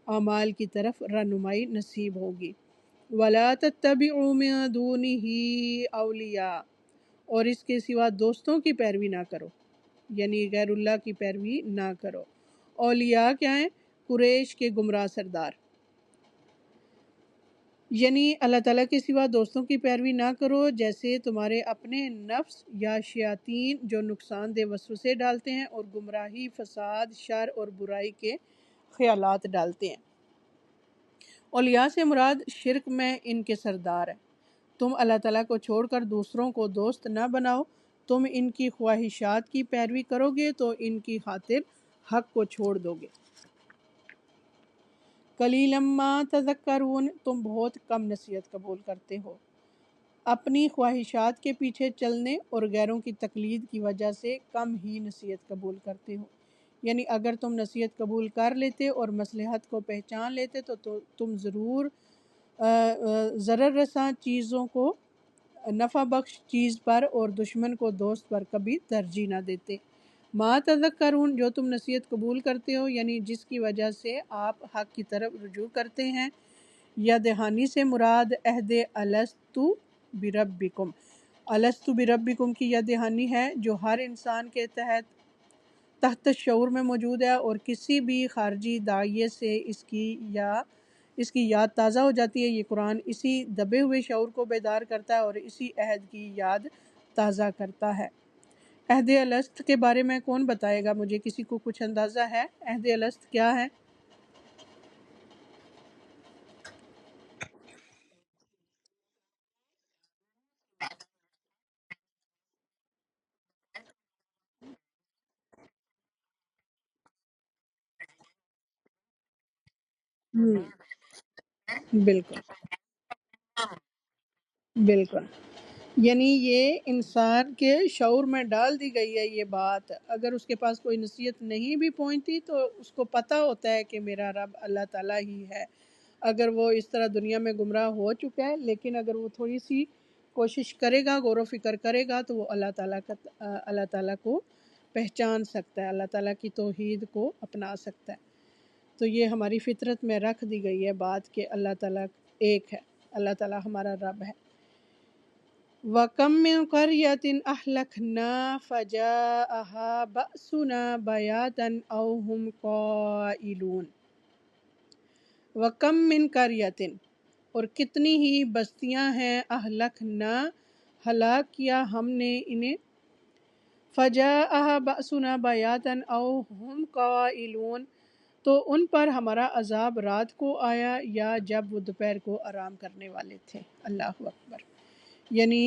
اعمال کی طرف رہنمائی نصیب ہوگی۔ وَلَا تَتَّبِعُوا مِن دُونِهِ أَوْلِيَاءَ، اور اس کے سوا دوستوں کی پیروی نہ کرو، یعنی غیر اللہ کی پیروی نہ کرو۔ اولیاء کیا ہیں؟ قریش کے گمراہ سردار، یعنی اللہ تعالیٰ کے سوا دوستوں کی پیروی نہ کرو، جیسے تمہارے اپنے نفس یا شیاطین جو نقصان دہ وسوسے ڈالتے ہیں اور گمراہی، فساد، شر اور برائی کے خیالات ڈالتے ہیں۔ اولیاء سے مراد شرک میں ان کے سردار ہیں۔ تم اللہ تعالیٰ کو چھوڑ کر دوسروں کو دوست نہ بناؤ، تم ان کی خواہشات کی پیروی کرو گے تو ان کی خاطر حق کو چھوڑ دو گے۔ قلیلا ما تذکرون، تم بہت کم نصیحت قبول کرتے ہو۔ اپنی خواہشات کے پیچھے چلنے اور غیروں کی تقلید کی وجہ سے کم ہی نصیحت قبول کرتے ہو، یعنی اگر تم نصیحت قبول کر لیتے اور مصلحت کو پہچان لیتے تو تم ضرور ضرر رساں چیزوں کو نفع بخش چیز پر اور دشمن کو دوست پر کبھی ترجیح نہ دیتے۔ ما تذکرون، جو تم نصیحت قبول کرتے ہو، یعنی جس کی وجہ سے آپ حق کی طرف رجوع کرتے ہیں۔ یا دہانی سے مراد عہد الست بربکم، الست بربکم کی یا دہانی ہے جو ہر انسان کے تحت شعور میں موجود ہے، اور کسی بھی خارجی داعیے سے اس کی یاد تازہ ہو جاتی ہے۔ یہ قرآن اسی دبے ہوئے شعور کو بیدار کرتا ہے اور اسی عہد کی یاد تازہ کرتا ہے۔ عہد الست کے بارے میں کون بتائے گا مجھے؟ کسی کو کچھ اندازہ ہے عہد الست کیا ہے؟ بالکل، بالکل۔ یعنی یہ انسان کے شعور میں ڈال دی گئی ہے یہ بات، اگر اس کے پاس کوئی نصیحت نہیں بھی پہنچتی تو اس کو پتہ ہوتا ہے کہ میرا رب اللہ تعالیٰ ہی ہے۔ اگر وہ اس طرح دنیا میں گمراہ ہو چکا ہے، لیکن اگر وہ تھوڑی سی کوشش کرے گا، غور و فکر کرے گا، تو وہ اللہ تعالیٰ کو پہچان سکتا ہے، اللہ تعالیٰ کی توحید کو اپنا سکتا ہے۔ تو یہ ہماری فطرت میں رکھ دی گئی ہے بات کہ اللہ تعالیٰ ایک ہے، اللہ تعالیٰ ہمارا رب ہے۔ وَكَم مِّن قَرْيَةٍ أَهْلَكْنَا فَجَاءَهَا بَأْسُنَا بَيَاتًا أَوْ هُمْ قَائِلُونَ۔ وَكَم مِّن قَرْيَةٍ، اور کتنی ہی بستیاں ہیں، اہلکنا ہلاک کیا ہم نے انہیں، فَجَاءَهَا بَأْسُنَا بَيَاتًا أَوْ هُمْ قَائِلُونَ، تو ان پر ہمارا عذاب رات کو آیا یا جب وہ دوپہر کو آرام کرنے والے تھے۔ اللہ اکبر۔ یعنی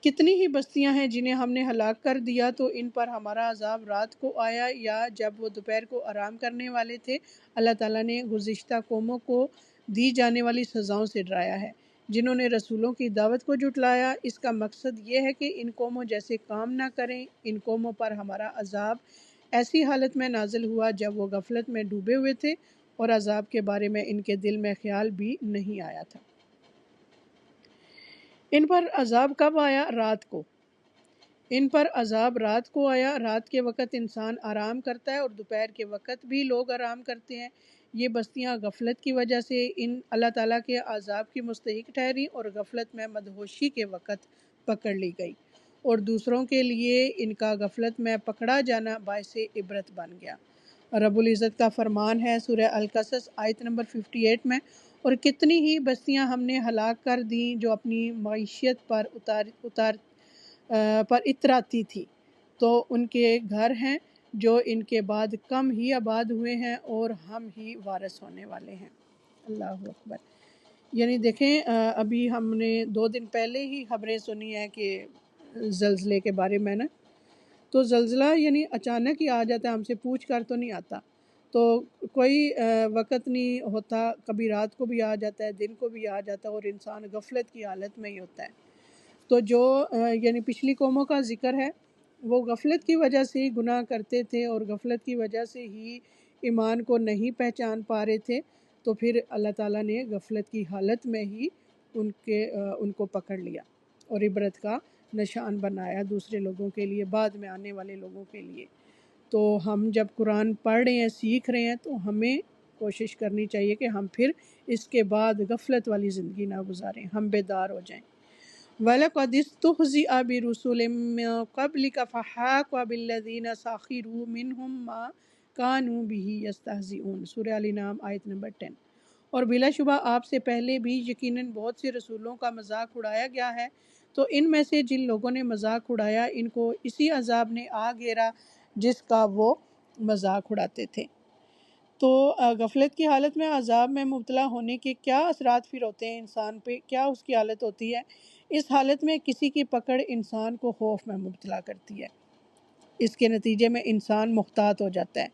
کتنی ہی بستیاں ہیں جنہیں ہم نے ہلاک کر دیا تو ان پر ہمارا عذاب رات کو آیا یا جب وہ دوپہر کو آرام کرنے والے تھے۔ اللہ تعالیٰ نے گزشتہ قوموں کو دی جانے والی سزاؤں سے ڈرایا ہے جنہوں نے رسولوں کی دعوت کو جھٹلایا۔ اس کا مقصد یہ ہے کہ ان قوموں جیسے کام نہ کریں۔ ان قوموں پر ہمارا عذاب ایسی حالت میں نازل ہوا جب وہ غفلت میں ڈوبے ہوئے تھے اور عذاب کے بارے میں ان کے دل میں خیال بھی نہیں آیا تھا۔ ان پر عذاب کب آیا؟ رات کو۔ ان پر عذاب رات کو آیا۔ رات کے وقت انسان آرام کرتا ہے اور دوپہر کے وقت بھی لوگ آرام کرتے ہیں۔ یہ بستیاں غفلت کی وجہ سے ان اللہ تعالیٰ کے عذاب کی مستحق ٹھہری اور غفلت میں مدہوشی کے وقت پکڑ لی گئی، اور دوسروں کے لیے ان کا غفلت میں پکڑا جانا باعث عبرت بن گیا۔ رب العزت کا فرمان ہے سورہ القصص آیت نمبر 58 میں، اور کتنی ہی بستیاں ہم نے ہلاک کر دیں جو اپنی معیشت پر اتراتی تھی، تو ان کے گھر ہیں جو ان کے بعد کم ہی آباد ہوئے ہیں اور ہم ہی وارث ہونے والے ہیں۔ اللہ اکبر۔ یعنی دیکھیں ابھی ہم نے 2 دن پہلے ہی خبریں سنی ہیں کہ زلزلے کے بارے میں نا، تو زلزلہ یعنی اچانک ہی آ جاتا ہے، ہم سے پوچھ کر تو نہیں آتا، تو کوئی وقت نہیں ہوتا، کبھی رات کو بھی آ جاتا ہے، دن کو بھی آ جاتا ہے، اور انسان غفلت کی حالت میں ہی ہوتا ہے۔ تو جو یعنی پچھلی قوموں کا ذکر ہے، وہ غفلت کی وجہ سے ہی گناہ کرتے تھے اور غفلت کی وجہ سے ہی ایمان کو نہیں پہچان پا رہے تھے، تو پھر اللہ تعالیٰ نے غفلت کی حالت میں ہی ان کو پکڑ لیا اور عبرت کا نشان بنایا دوسرے لوگوں کے لیے، بعد میں آنے والے لوگوں کے لیے۔ تو ہم جب قرآن پڑھ رہے ہیں، سیکھ رہے ہیں، تو ہمیں کوشش کرنی چاہیے کہ ہم پھر اس کے بعد غفلت والی زندگی نہ گزاریں، ہم بیدار ہو جائیں۔ وَلَقَدِ اسْتُهْزِئَ بِرُسُلٍ مِّن قَبْلِكَ فَحَاقَ بِالَّذِينَ سَخِرُوا مِنْهُم مَّا كَانُوا بِهِ يَسْتَهْزِئُونَ، سورہ الانعام آیت نمبر 10۔ اور بلا شبہ آپ سے پہلے بھی یقیناً بہت سے رسولوں کا مذاق اڑایا گیا ہے، تو ان میں سے جن لوگوں نے مذاق اڑایا ان کو اسی عذاب نے آ گھیرا جس کا وہ مذاق اڑاتے تھے۔ تو غفلت کی حالت میں عذاب میں مبتلا ہونے کے کیا اثرات پھر ہوتے ہیں انسان پہ، کیا اس کی حالت ہوتی ہے؟ اس حالت میں کسی کی پکڑ انسان کو خوف میں مبتلا کرتی ہے، اس کے نتیجے میں انسان محتاط ہو جاتا ہے،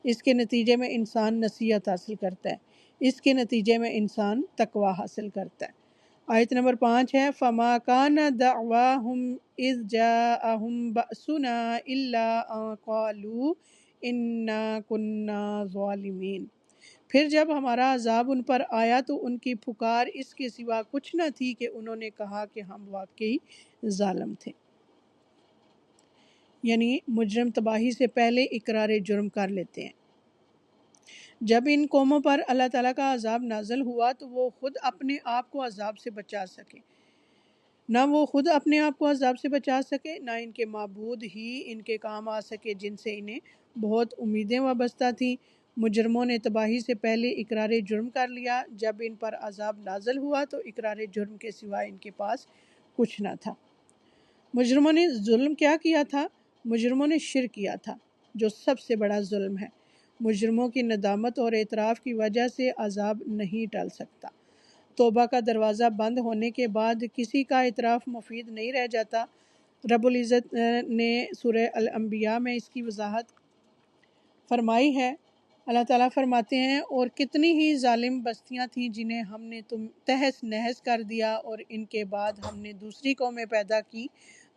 اس کے نتیجے میں انسان نصیحت حاصل کرتا ہے، اس کے نتیجے میں انسان تقوی حاصل کرتا ہے۔ آیت نمبر 5 ہے فَمَا كَانَ دَعْوَاهُمْ إِذْ جَاءَهُمْ بَأْسُنَا إِلَّا أَن قَالُوا إِنَّا كُنَّا ظَالِمِينَ، پھر جب ہمارا عذاب ان پر آیا تو ان کی پکار اس کے سوا کچھ نہ تھی کہ انہوں نے کہا کہ ہم واقعی ظالم تھے۔ یعنی مجرم تباہی سے پہلے اقرار جرم کر لیتے ہیں۔ جب ان قوموں پر اللہ تعالیٰ کا عذاب نازل ہوا تو وہ خود اپنے آپ کو عذاب سے بچا سکے، نہ وہ خود اپنے آپ کو عذاب سے بچا سکے، نہ ان کے معبود ہی ان کے کام آ سکے جن سے انہیں بہت امیدیں وابستہ تھیں۔ مجرموں نے تباہی سے پہلے اقرار جرم کر لیا، جب ان پر عذاب نازل ہوا تو اقرار جرم کے سوائے ان کے پاس کچھ نہ تھا۔ مجرموں نے ظلم کیا کیا تھا؟ مجرموں نے شرک کیا تھا، جو سب سے بڑا ظلم ہے۔ مجرموں کی ندامت اور اعتراف کی وجہ سے عذاب نہیں ٹل سکتا۔ توبہ کا دروازہ بند ہونے کے بعد کسی کا اعتراف مفید نہیں رہ جاتا۔ رب العزت نے سورہ الانبیاء میں اس کی وضاحت فرمائی ہے۔ اللہ تعالیٰ فرماتے ہیں اور کتنی ہی ظالم بستیاں تھیں جنہیں ہم نے تم تہس نہس کر دیا، اور ان کے بعد ہم نے دوسری قومیں پیدا کی،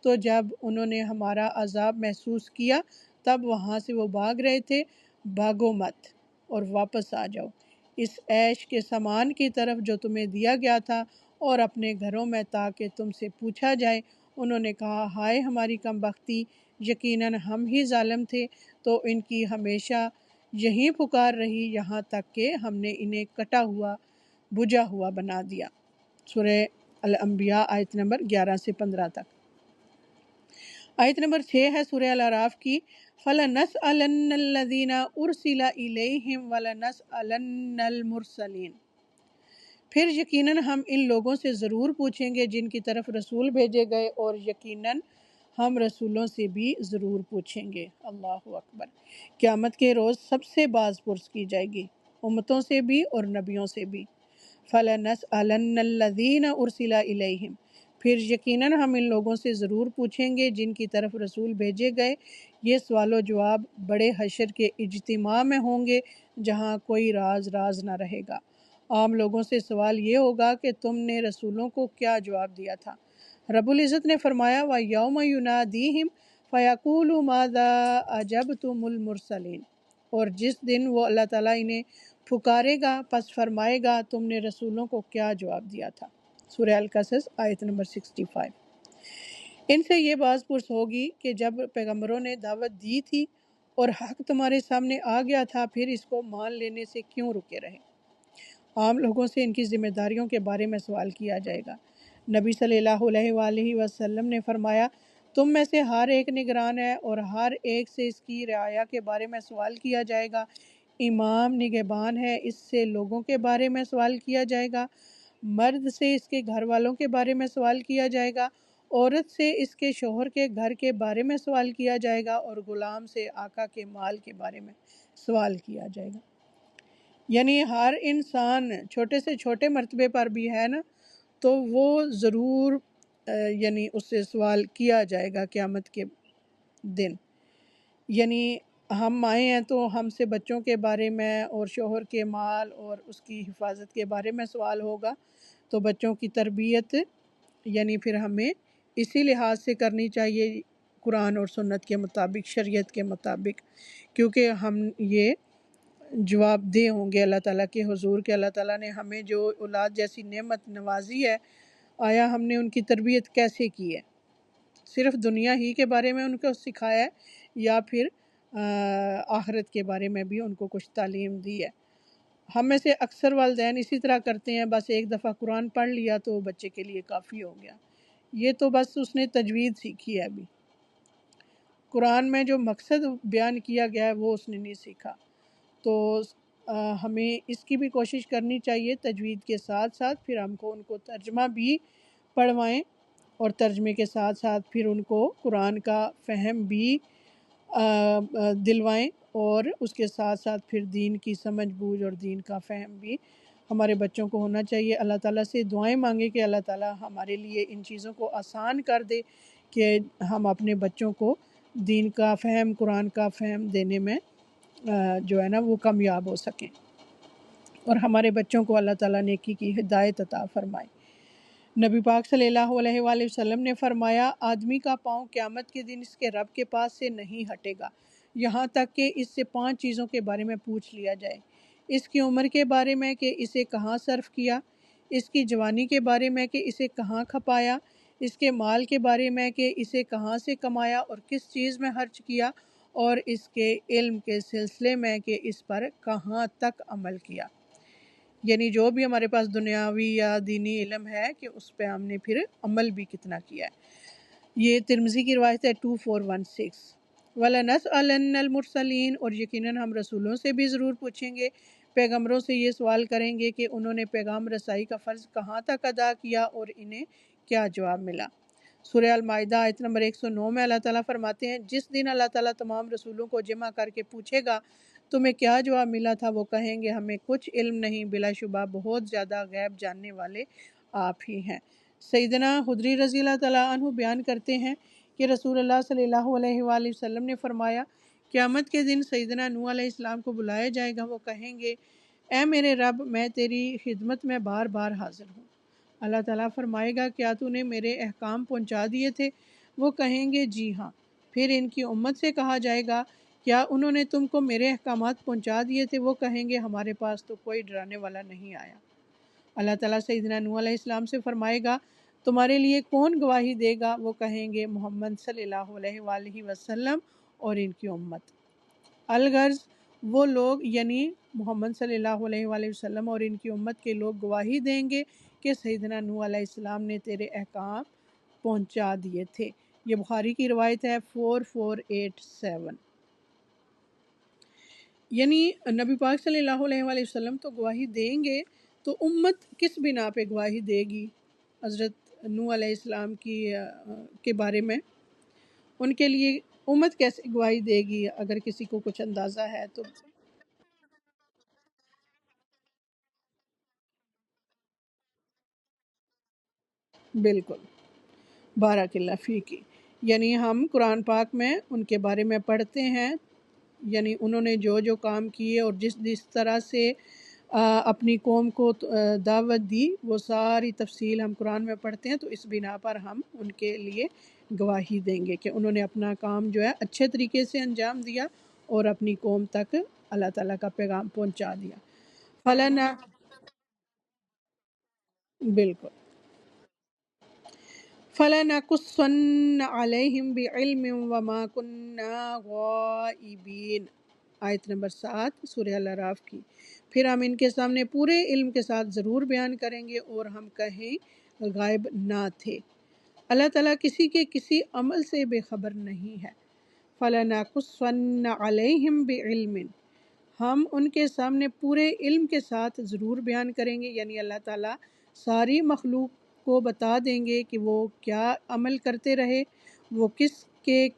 تو جب انہوں نے ہمارا عذاب محسوس کیا تب وہاں سے وہ بھاگ رہے تھے۔ بھاگو مت اور واپس آ جاؤ اس عیش کے سامان کی طرف جو تمہیں دیا گیا تھا اور اپنے گھروں میں، تاکہ تم سے پوچھا جائے۔ انہوں نے کہا ہائے ہماری کم بختی، یقیناً ہم ہی ظالم تھے۔ تو ان کی ہمیشہ یہی پکار رہی یہاں تک کہ ہم نے انہیں کٹا ہوا بجھا ہوا بنا دیا۔ سورہ الانبیاء آیت نمبر 11 سے 15 تک۔ آیت نمبر 6 ہے سورہ الاعراف کی، فَلَنَسْأَلَنَّ الَّذِينَ أُرْسِلَ إِلَيْهِمْ وَلَنَسْأَلَنَّ الْمُرْسَلِينَ۔ پھر یقیناً ہم ان لوگوں سے ضرور پوچھیں گے جن کی طرف رسول بھیجے گئے، اور یقیناً ہم رسولوں سے بھی ضرور پوچھیں گے۔ اللہ اکبر۔ قیامت کے روز سب سے باز پرس کی جائے گی، امتوں سے بھی اور نبیوں سے بھی۔ فَلَنَسْأَلَنَّ الَّذِينَ أُرْسِلَ إِلَيْهِمْ، پھر یقیناً ہم ان لوگوں سے ضرور پوچھیں گے جن کی طرف رسول بھیجے گئے۔ یہ سوال و جواب بڑے حشر کے اجتماع میں ہوں گے جہاں کوئی راز نہ رہے گا۔ عام لوگوں سے سوال یہ ہوگا کہ تم نے رسولوں کو کیا جواب دیا تھا۔ رب العزت نے فرمایا وَيَوْمَ يُنَادِيهِمْ فَيَقُولُ مَاذَا أَجَبْتُمُ الْمُرْسَلِينَ، اور جس دن وہ اللہ تعالیٰ انہیں پکارے گا پس فرمائے گا تم نے رسولوں کو کیا جواب دیا تھا۔ سورہ القصص آیت نمبر 65۔ ان سے یہ باز پرس ہوگی کہ جب پیغمبروں نے دعوت دی تھی اور حق تمہارے سامنے آ گیا تھا، پھر اس کو مان لینے سے کیوں رکے رہے۔ عام لوگوں سے ان کی ذمہ داریوں کے بارے میں سوال کیا جائے گا۔ نبی صلی اللہ علیہ وآلہ وسلم نے فرمایا تم میں سے ہر ایک نگران ہے اور ہر ایک سے اس کی رعایا کے بارے میں سوال کیا جائے گا۔ امام نگہبان ہے، اس سے لوگوں کے بارے میں سوال کیا جائے گا۔ مرد سے اس کے گھر والوں کے بارے میں سوال کیا جائے گا، عورت سے اس کے شوہر کے گھر کے بارے میں سوال کیا جائے گا، اور غلام سے آقا کے مال کے بارے میں سوال کیا جائے گا۔ یعنی ہر انسان چھوٹے سے چھوٹے مرتبے پر بھی ہے نا، تو وہ ضرور یعنی اس سے سوال کیا جائے گا قیامت کے دن۔ یعنی ہم آئے ہیں تو ہم سے بچوں کے بارے میں اور شوہر کے مال اور اس کی حفاظت کے بارے میں سوال ہوگا، تو بچوں کی تربیت یعنی پھر ہمیں اسی لحاظ سے کرنی چاہیے، قرآن اور سنت کے مطابق، شریعت کے مطابق، کیونکہ ہم یہ جواب دہ ہوں گے اللہ تعالیٰ کے حضور کہ اللہ تعالیٰ نے ہمیں جو اولاد جیسی نعمت نوازی ہے، آیا ہم نے ان کی تربیت کیسے کی ہے؟ صرف دنیا ہی کے بارے میں ان کو سکھایا ہے یا پھر آخرت کے بارے میں بھی ان کو کچھ تعلیم دی ہے؟ ہم میں سے اکثر والدین اسی طرح کرتے ہیں، بس ایک دفعہ قرآن پڑھ لیا تو بچے کے لیے کافی ہو گیا، یہ تو بس اس نے تجوید سیکھی ہے، ابھی قرآن میں جو مقصد بیان کیا گیا ہے وہ اس نے نہیں سیکھا۔ تو ہمیں اس کی بھی کوشش کرنی چاہیے تجوید کے ساتھ ساتھ پھر ہم کو ان کو ترجمہ بھی پڑھوائیں، اور ترجمے کے ساتھ ساتھ پھر ان کو قرآن کا فہم بھی دلوائیں، اور اس کے ساتھ ساتھ پھر دین کی سمجھ بوجھ اور دین کا فہم بھی ہمارے بچوں کو ہونا چاہیے۔ اللہ تعالیٰ سے دعائیں مانگیں کہ اللہ تعالیٰ ہمارے لیے ان چیزوں کو آسان کر دے کہ ہم اپنے بچوں کو دین کا فہم، قرآن کا فہم دینے میں جو ہے نا وہ کامیاب ہو سکیں، اور ہمارے بچوں کو اللہ تعالیٰ نیکی کی ہدایت عطا فرمائے۔ نبی پاک صلی اللہ علیہ وآلہ وسلم نے فرمایا آدمی کا پاؤں قیامت کے دن اس کے رب کے پاس سے نہیں ہٹے گا یہاں تک کہ اس سے 5 چیزوں کے بارے میں پوچھ لیا جائے۔ اس کی عمر کے بارے میں کہ اسے کہاں صرف کیا، اس کی جوانی کے بارے میں کہ اسے کہاں کھپایا، اس کے مال کے بارے میں کہ اسے کہاں سے کمایا اور کس چیز میں خرچ کیا، اور اس کے علم کے سلسلے میں کہ اس پر کہاں تک عمل کیا۔ یعنی جو بھی ہمارے پاس دنیاوی یا دینی علم ہے کہ اس پہ ہم نے پھر عمل بھی کتنا کیا ہے۔ یہ ترمذی کی روایت ہے 2416۔ وَلَنَسْأَلَنَّ الْمُرْسَلِينَ، اور یقیناً ہم رسولوں سے بھی ضرور پوچھیں گے۔ پیغمبروں سے یہ سوال کریں گے کہ انہوں نے پیغام رسائی کا فرض کہاں تک ادا کیا اور انہیں کیا جواب ملا۔ سورہ المائدہ آیت نمبر 109 میں اللہ تعالیٰ فرماتے ہیں جس دن اللہ تعالیٰ تمام رسولوں کو جمع کر کے پوچھے گا تمہیں کیا جواب ملا تھا، وہ کہیں گے ہمیں کچھ علم نہیں، بلا شبہ بہت زیادہ غیب جاننے والے آپ ہی ہیں۔ سیدنا خدری رضی اللہ تعالیٰ عنہ بیان کرتے ہیں کہ رسول اللہ صلی اللہ علیہ وآلہ وسلم نے فرمایا قیامت کے دن سیدنا نوح علیہ السلام کو بلایا جائے گا، وہ کہیں گے اے میرے رب، میں تیری خدمت میں بار بار حاضر ہوں۔ اللہ تعالیٰ فرمائے گا کیا تو نے میرے احکام پہنچا دیے تھے؟ وہ کہیں گے جی ہاں۔ پھر ان کی امت سے کہا جائے گا کیا انہوں نے تم کو میرے احکامات پہنچا دیے تھے؟ وہ کہیں گے ہمارے پاس تو کوئی ڈرانے والا نہیں آیا۔ اللہ تعالیٰ سیدنا نوح علیہ السلام سے فرمائے گا تمہارے لیے کون گواہی دے گا؟ وہ کہیں گے محمد صلی اللہ علیہ وآلہ وسلم اور ان کی امت۔ الغرض وہ لوگ یعنی محمد صلی اللہ علیہ وآلہ وسلم اور ان کی امت کے لوگ گواہی دیں گے کہ سیدنا نوح علیہ السلام نے تیرے احکام پہنچا دیے تھے۔ یہ بخاری کی روایت ہے 4487۔ یعنی نبی پاک صلی اللہ علیہ وآلہ وسلم تو گواہی دیں گے، تو امت کس بنا پہ گواہی دے گی حضرت نوح علیہ السلام کے بارے میں؟ ان کے لیے امت کیسے گواہی دے گی اگر کسی کو کچھ اندازہ ہے تو؟ بالکل، بارک اللہ فیکی۔ یعنی ہم قرآن پاک میں ان کے بارے میں پڑھتے ہیں، یعنی انہوں نے جو جو کام کیے اور جس طرح سے اپنی قوم کو دعوت دی، وہ ساری تفصیل ہم قرآن میں پڑھتے ہیں، تو اس بنا پر ہم ان کے لیے گواہی دیں گے کہ انہوں نے اپنا کام جو ہے اچھے طریقے سے انجام دیا اور اپنی قوم تک اللہ تعالیٰ کا پیغام پہنچا دیا۔ فلانا، بالکل، فَلَنَقُصَّنَّ عَلَيْهِمْ بِعِلْمٍ وَمَا كُنَّا غَائِبِينَ، آیت نمبر 7 سورہ الاعراف کی۔ پھر ہم ان کے سامنے پورے علم کے ساتھ ضرور بیان کریں گے اور ہم کہیں غائب نہ تھے۔ اللہ تعالیٰ کسی کے کسی عمل سے بے خبر نہیں ہے۔ فَلَنَقُصَّنَّ عَلَيْهِمْ بِعِلْمٍ، ہم ان کے سامنے پورے علم کے ساتھ ضرور بیان کریں گے، یعنی اللہ تعالیٰ ساری مخلوق کو بتا دیں گے کہ وہ کیا عمل کرتے رہے، وہ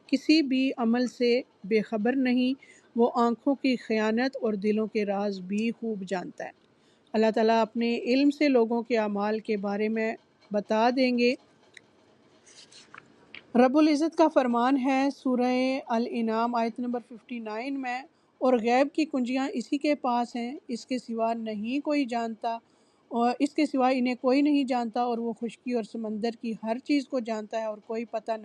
کسی بھی عمل سے بے خبر نہیں، وہ آنکھوں کی خیانت اور دلوں کے راز بھی خوب جانتا ہے۔ اللہ تعالیٰ اپنے علم سے لوگوں کے اعمال کے بارے میں بتا دیں گے۔ رب العزت کا فرمان ہے سورہ الانعام آیت نمبر 59 میں، اور غیب کی کنجیاں اسی کے پاس ہیں، اس کے سوا نہیں کوئی جانتا، اور اس کے سوا انہیں کوئی نہیں جانتا، اور وہ خشکی اور سمندر کی ہر چیز کو جانتا ہے، اور کوئی پتہ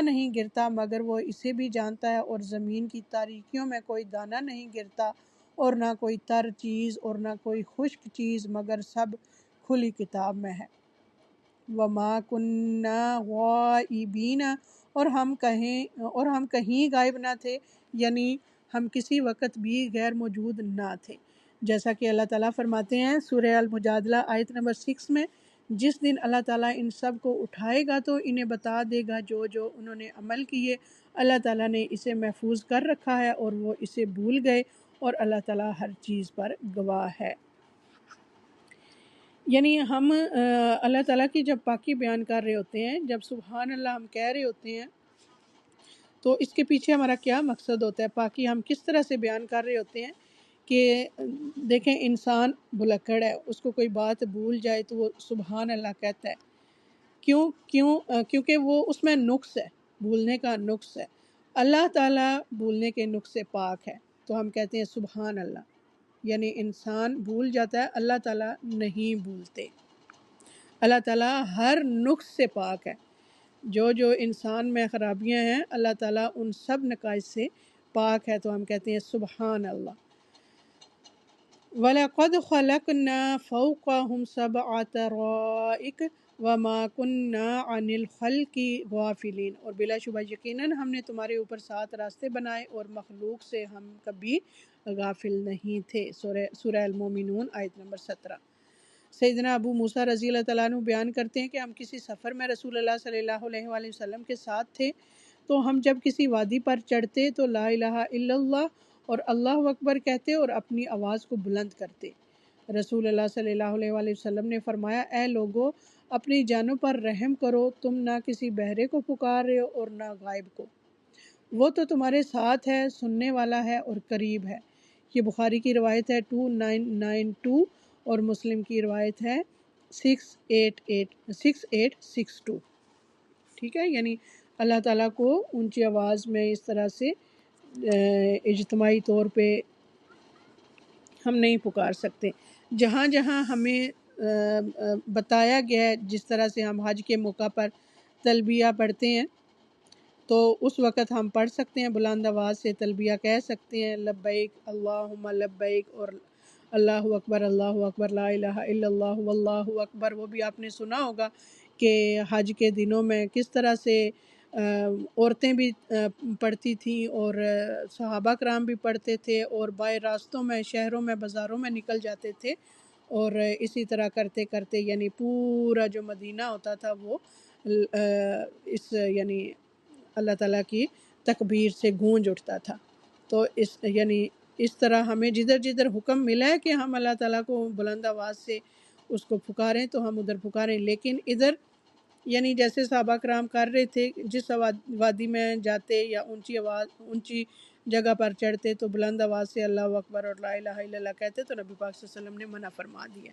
نہیں گرتا مگر وہ اسے بھی جانتا ہے، اور زمین کی تاریکیوں میں کوئی دانہ نہیں گرتا، اور نہ کوئی تر چیز اور نہ کوئی خشک چیز مگر سب کھلی کتاب میں ہے۔ وَمَا كُنَّا غَائِبِينَ، اور ہم کہیں غائب نہ تھے، یعنی ہم کسی وقت بھی غیر موجود نہ تھے، جیسا کہ اللہ تعالیٰ فرماتے ہیں سورہ المجادلہ آیت نمبر 6 میں، جس دن اللہ تعالیٰ ان سب کو اٹھائے گا تو انہیں بتا دے گا جو جو انہوں نے عمل کیے، اللہ تعالیٰ نے اسے محفوظ کر رکھا ہے اور وہ اسے بھول گئے، اور اللہ تعالیٰ ہر چیز پر گواہ ہے۔ یعنی ہم اللہ تعالیٰ کی جب پاکی بیان کر رہے ہوتے ہیں، جب سبحان اللہ ہم کہہ رہے ہوتے ہیں، تو اس کے پیچھے ہمارا کیا مقصد ہوتا ہے؟ پاکی ہم کس طرح سے بیان کر رہے ہوتے ہیں کہ دیکھیں انسان بھلکڑ ہے، اس کو کوئی بات بھول جائے تو وہ سبحان اللہ کہتا ہے۔ کیونکہ وہ اس میں نقص ہے، بھولنے کا نقص ہے۔ اللہ تعالیٰ بھولنے کے نقص سے پاک ہے، تو ہم کہتے ہیں سبحان اللہ۔ یعنی انسان بھول جاتا ہے، اللہ تعالیٰ نہیں بھولتے۔ اللہ تعالیٰ ہر نقص سے پاک ہے، جو جو انسان میں خرابیاں ہیں اللہ تعالیٰ ان سب نقائص سے پاک ہے، تو ہم کہتے ہیں سبحان اللہ۔ وَلَقَدْ خَلَقْنَا فَوْقَهُمْ سَبْعَ طَرَائِقَ وَمَا كُنَّا عَنِ الْخَلْقِ غَافِلِينَ، اور بلا شبہ یقیناً ہم نے تمہارے اوپر 7 راستے بنائے اور مخلوق سے ہم کبھی غافل نہیں تھے۔ سورہ المومنون آیت نمبر 17۔ سیدنا ابو موسیٰ رضی اللہ تعالیٰ عنہ بیان کرتے ہیں کہ ہم کسی سفر میں رسول اللہ صلی اللہ علیہ وآلہ وسلم کے ساتھ تھے، تو ہم جب کسی وادی پر چڑھتے تو لا الہ الا اللہ اور اللہ اکبر کہتے اور اپنی آواز کو بلند کرتے۔ رسول اللہ صلی اللہ علیہ وآلہ وسلم نے فرمایا، اے لوگو، اپنی جانوں پر رحم کرو، تم نہ کسی بہرے کو پکار رہے ہو اور نہ غائب کو، وہ تو تمہارے ساتھ ہے، سننے والا ہے اور قریب ہے۔ یہ بخاری کی روایت ہے 2992 اور مسلم کی روایت ہے 6862۔ ٹھیک ہے، یعنی اللہ تعالیٰ کو اونچی آواز میں اس طرح سے اجتماعی طور پہ ہم نہیں پکار سکتے۔ جہاں جہاں ہمیں بتایا گیا ہے جس طرح سے ہم حج کے موقع پر تلبیہ پڑھتے ہیں تو اس وقت ہم پڑھ سکتے ہیں، بلند آواز سے تلبیہ کہہ سکتے ہیں، لبیک اللہم لبیک، اور اللہ اکبر لا الہ الا اللہ واللہ اکبر۔ وہ بھی آپ نے سنا ہوگا کہ حج کے دنوں میں کس طرح سے عورتیں بھی پڑھتی تھیں اور صحابہ کرام بھی پڑھتے تھے، اور بائے راستوں میں، شہروں میں، بازاروں میں نکل جاتے تھے، اور اسی طرح کرتے کرتے یعنی پورا جو مدینہ ہوتا تھا وہ اس یعنی اللہ تعالیٰ کی تکبیر سے گونج اٹھتا تھا۔ تو یعنی اس طرح ہمیں جدھر جدھر حکم ملا ہے کہ ہم اللہ تعالیٰ کو بلند آواز سے اس کو پکاریں تو ہم ادھر پکاریں، لیکن ادھر یعنی جیسے صحابہ کرام کر رہے تھے، جس وادی میں جاتے یا اونچی جگہ پر چڑھتے تو بلند آواز سے اللہ اکبر اور لا الہ الا اللہ کہتے، تو نبی پاک صلی اللہ علیہ وسلم نے منع فرما دیا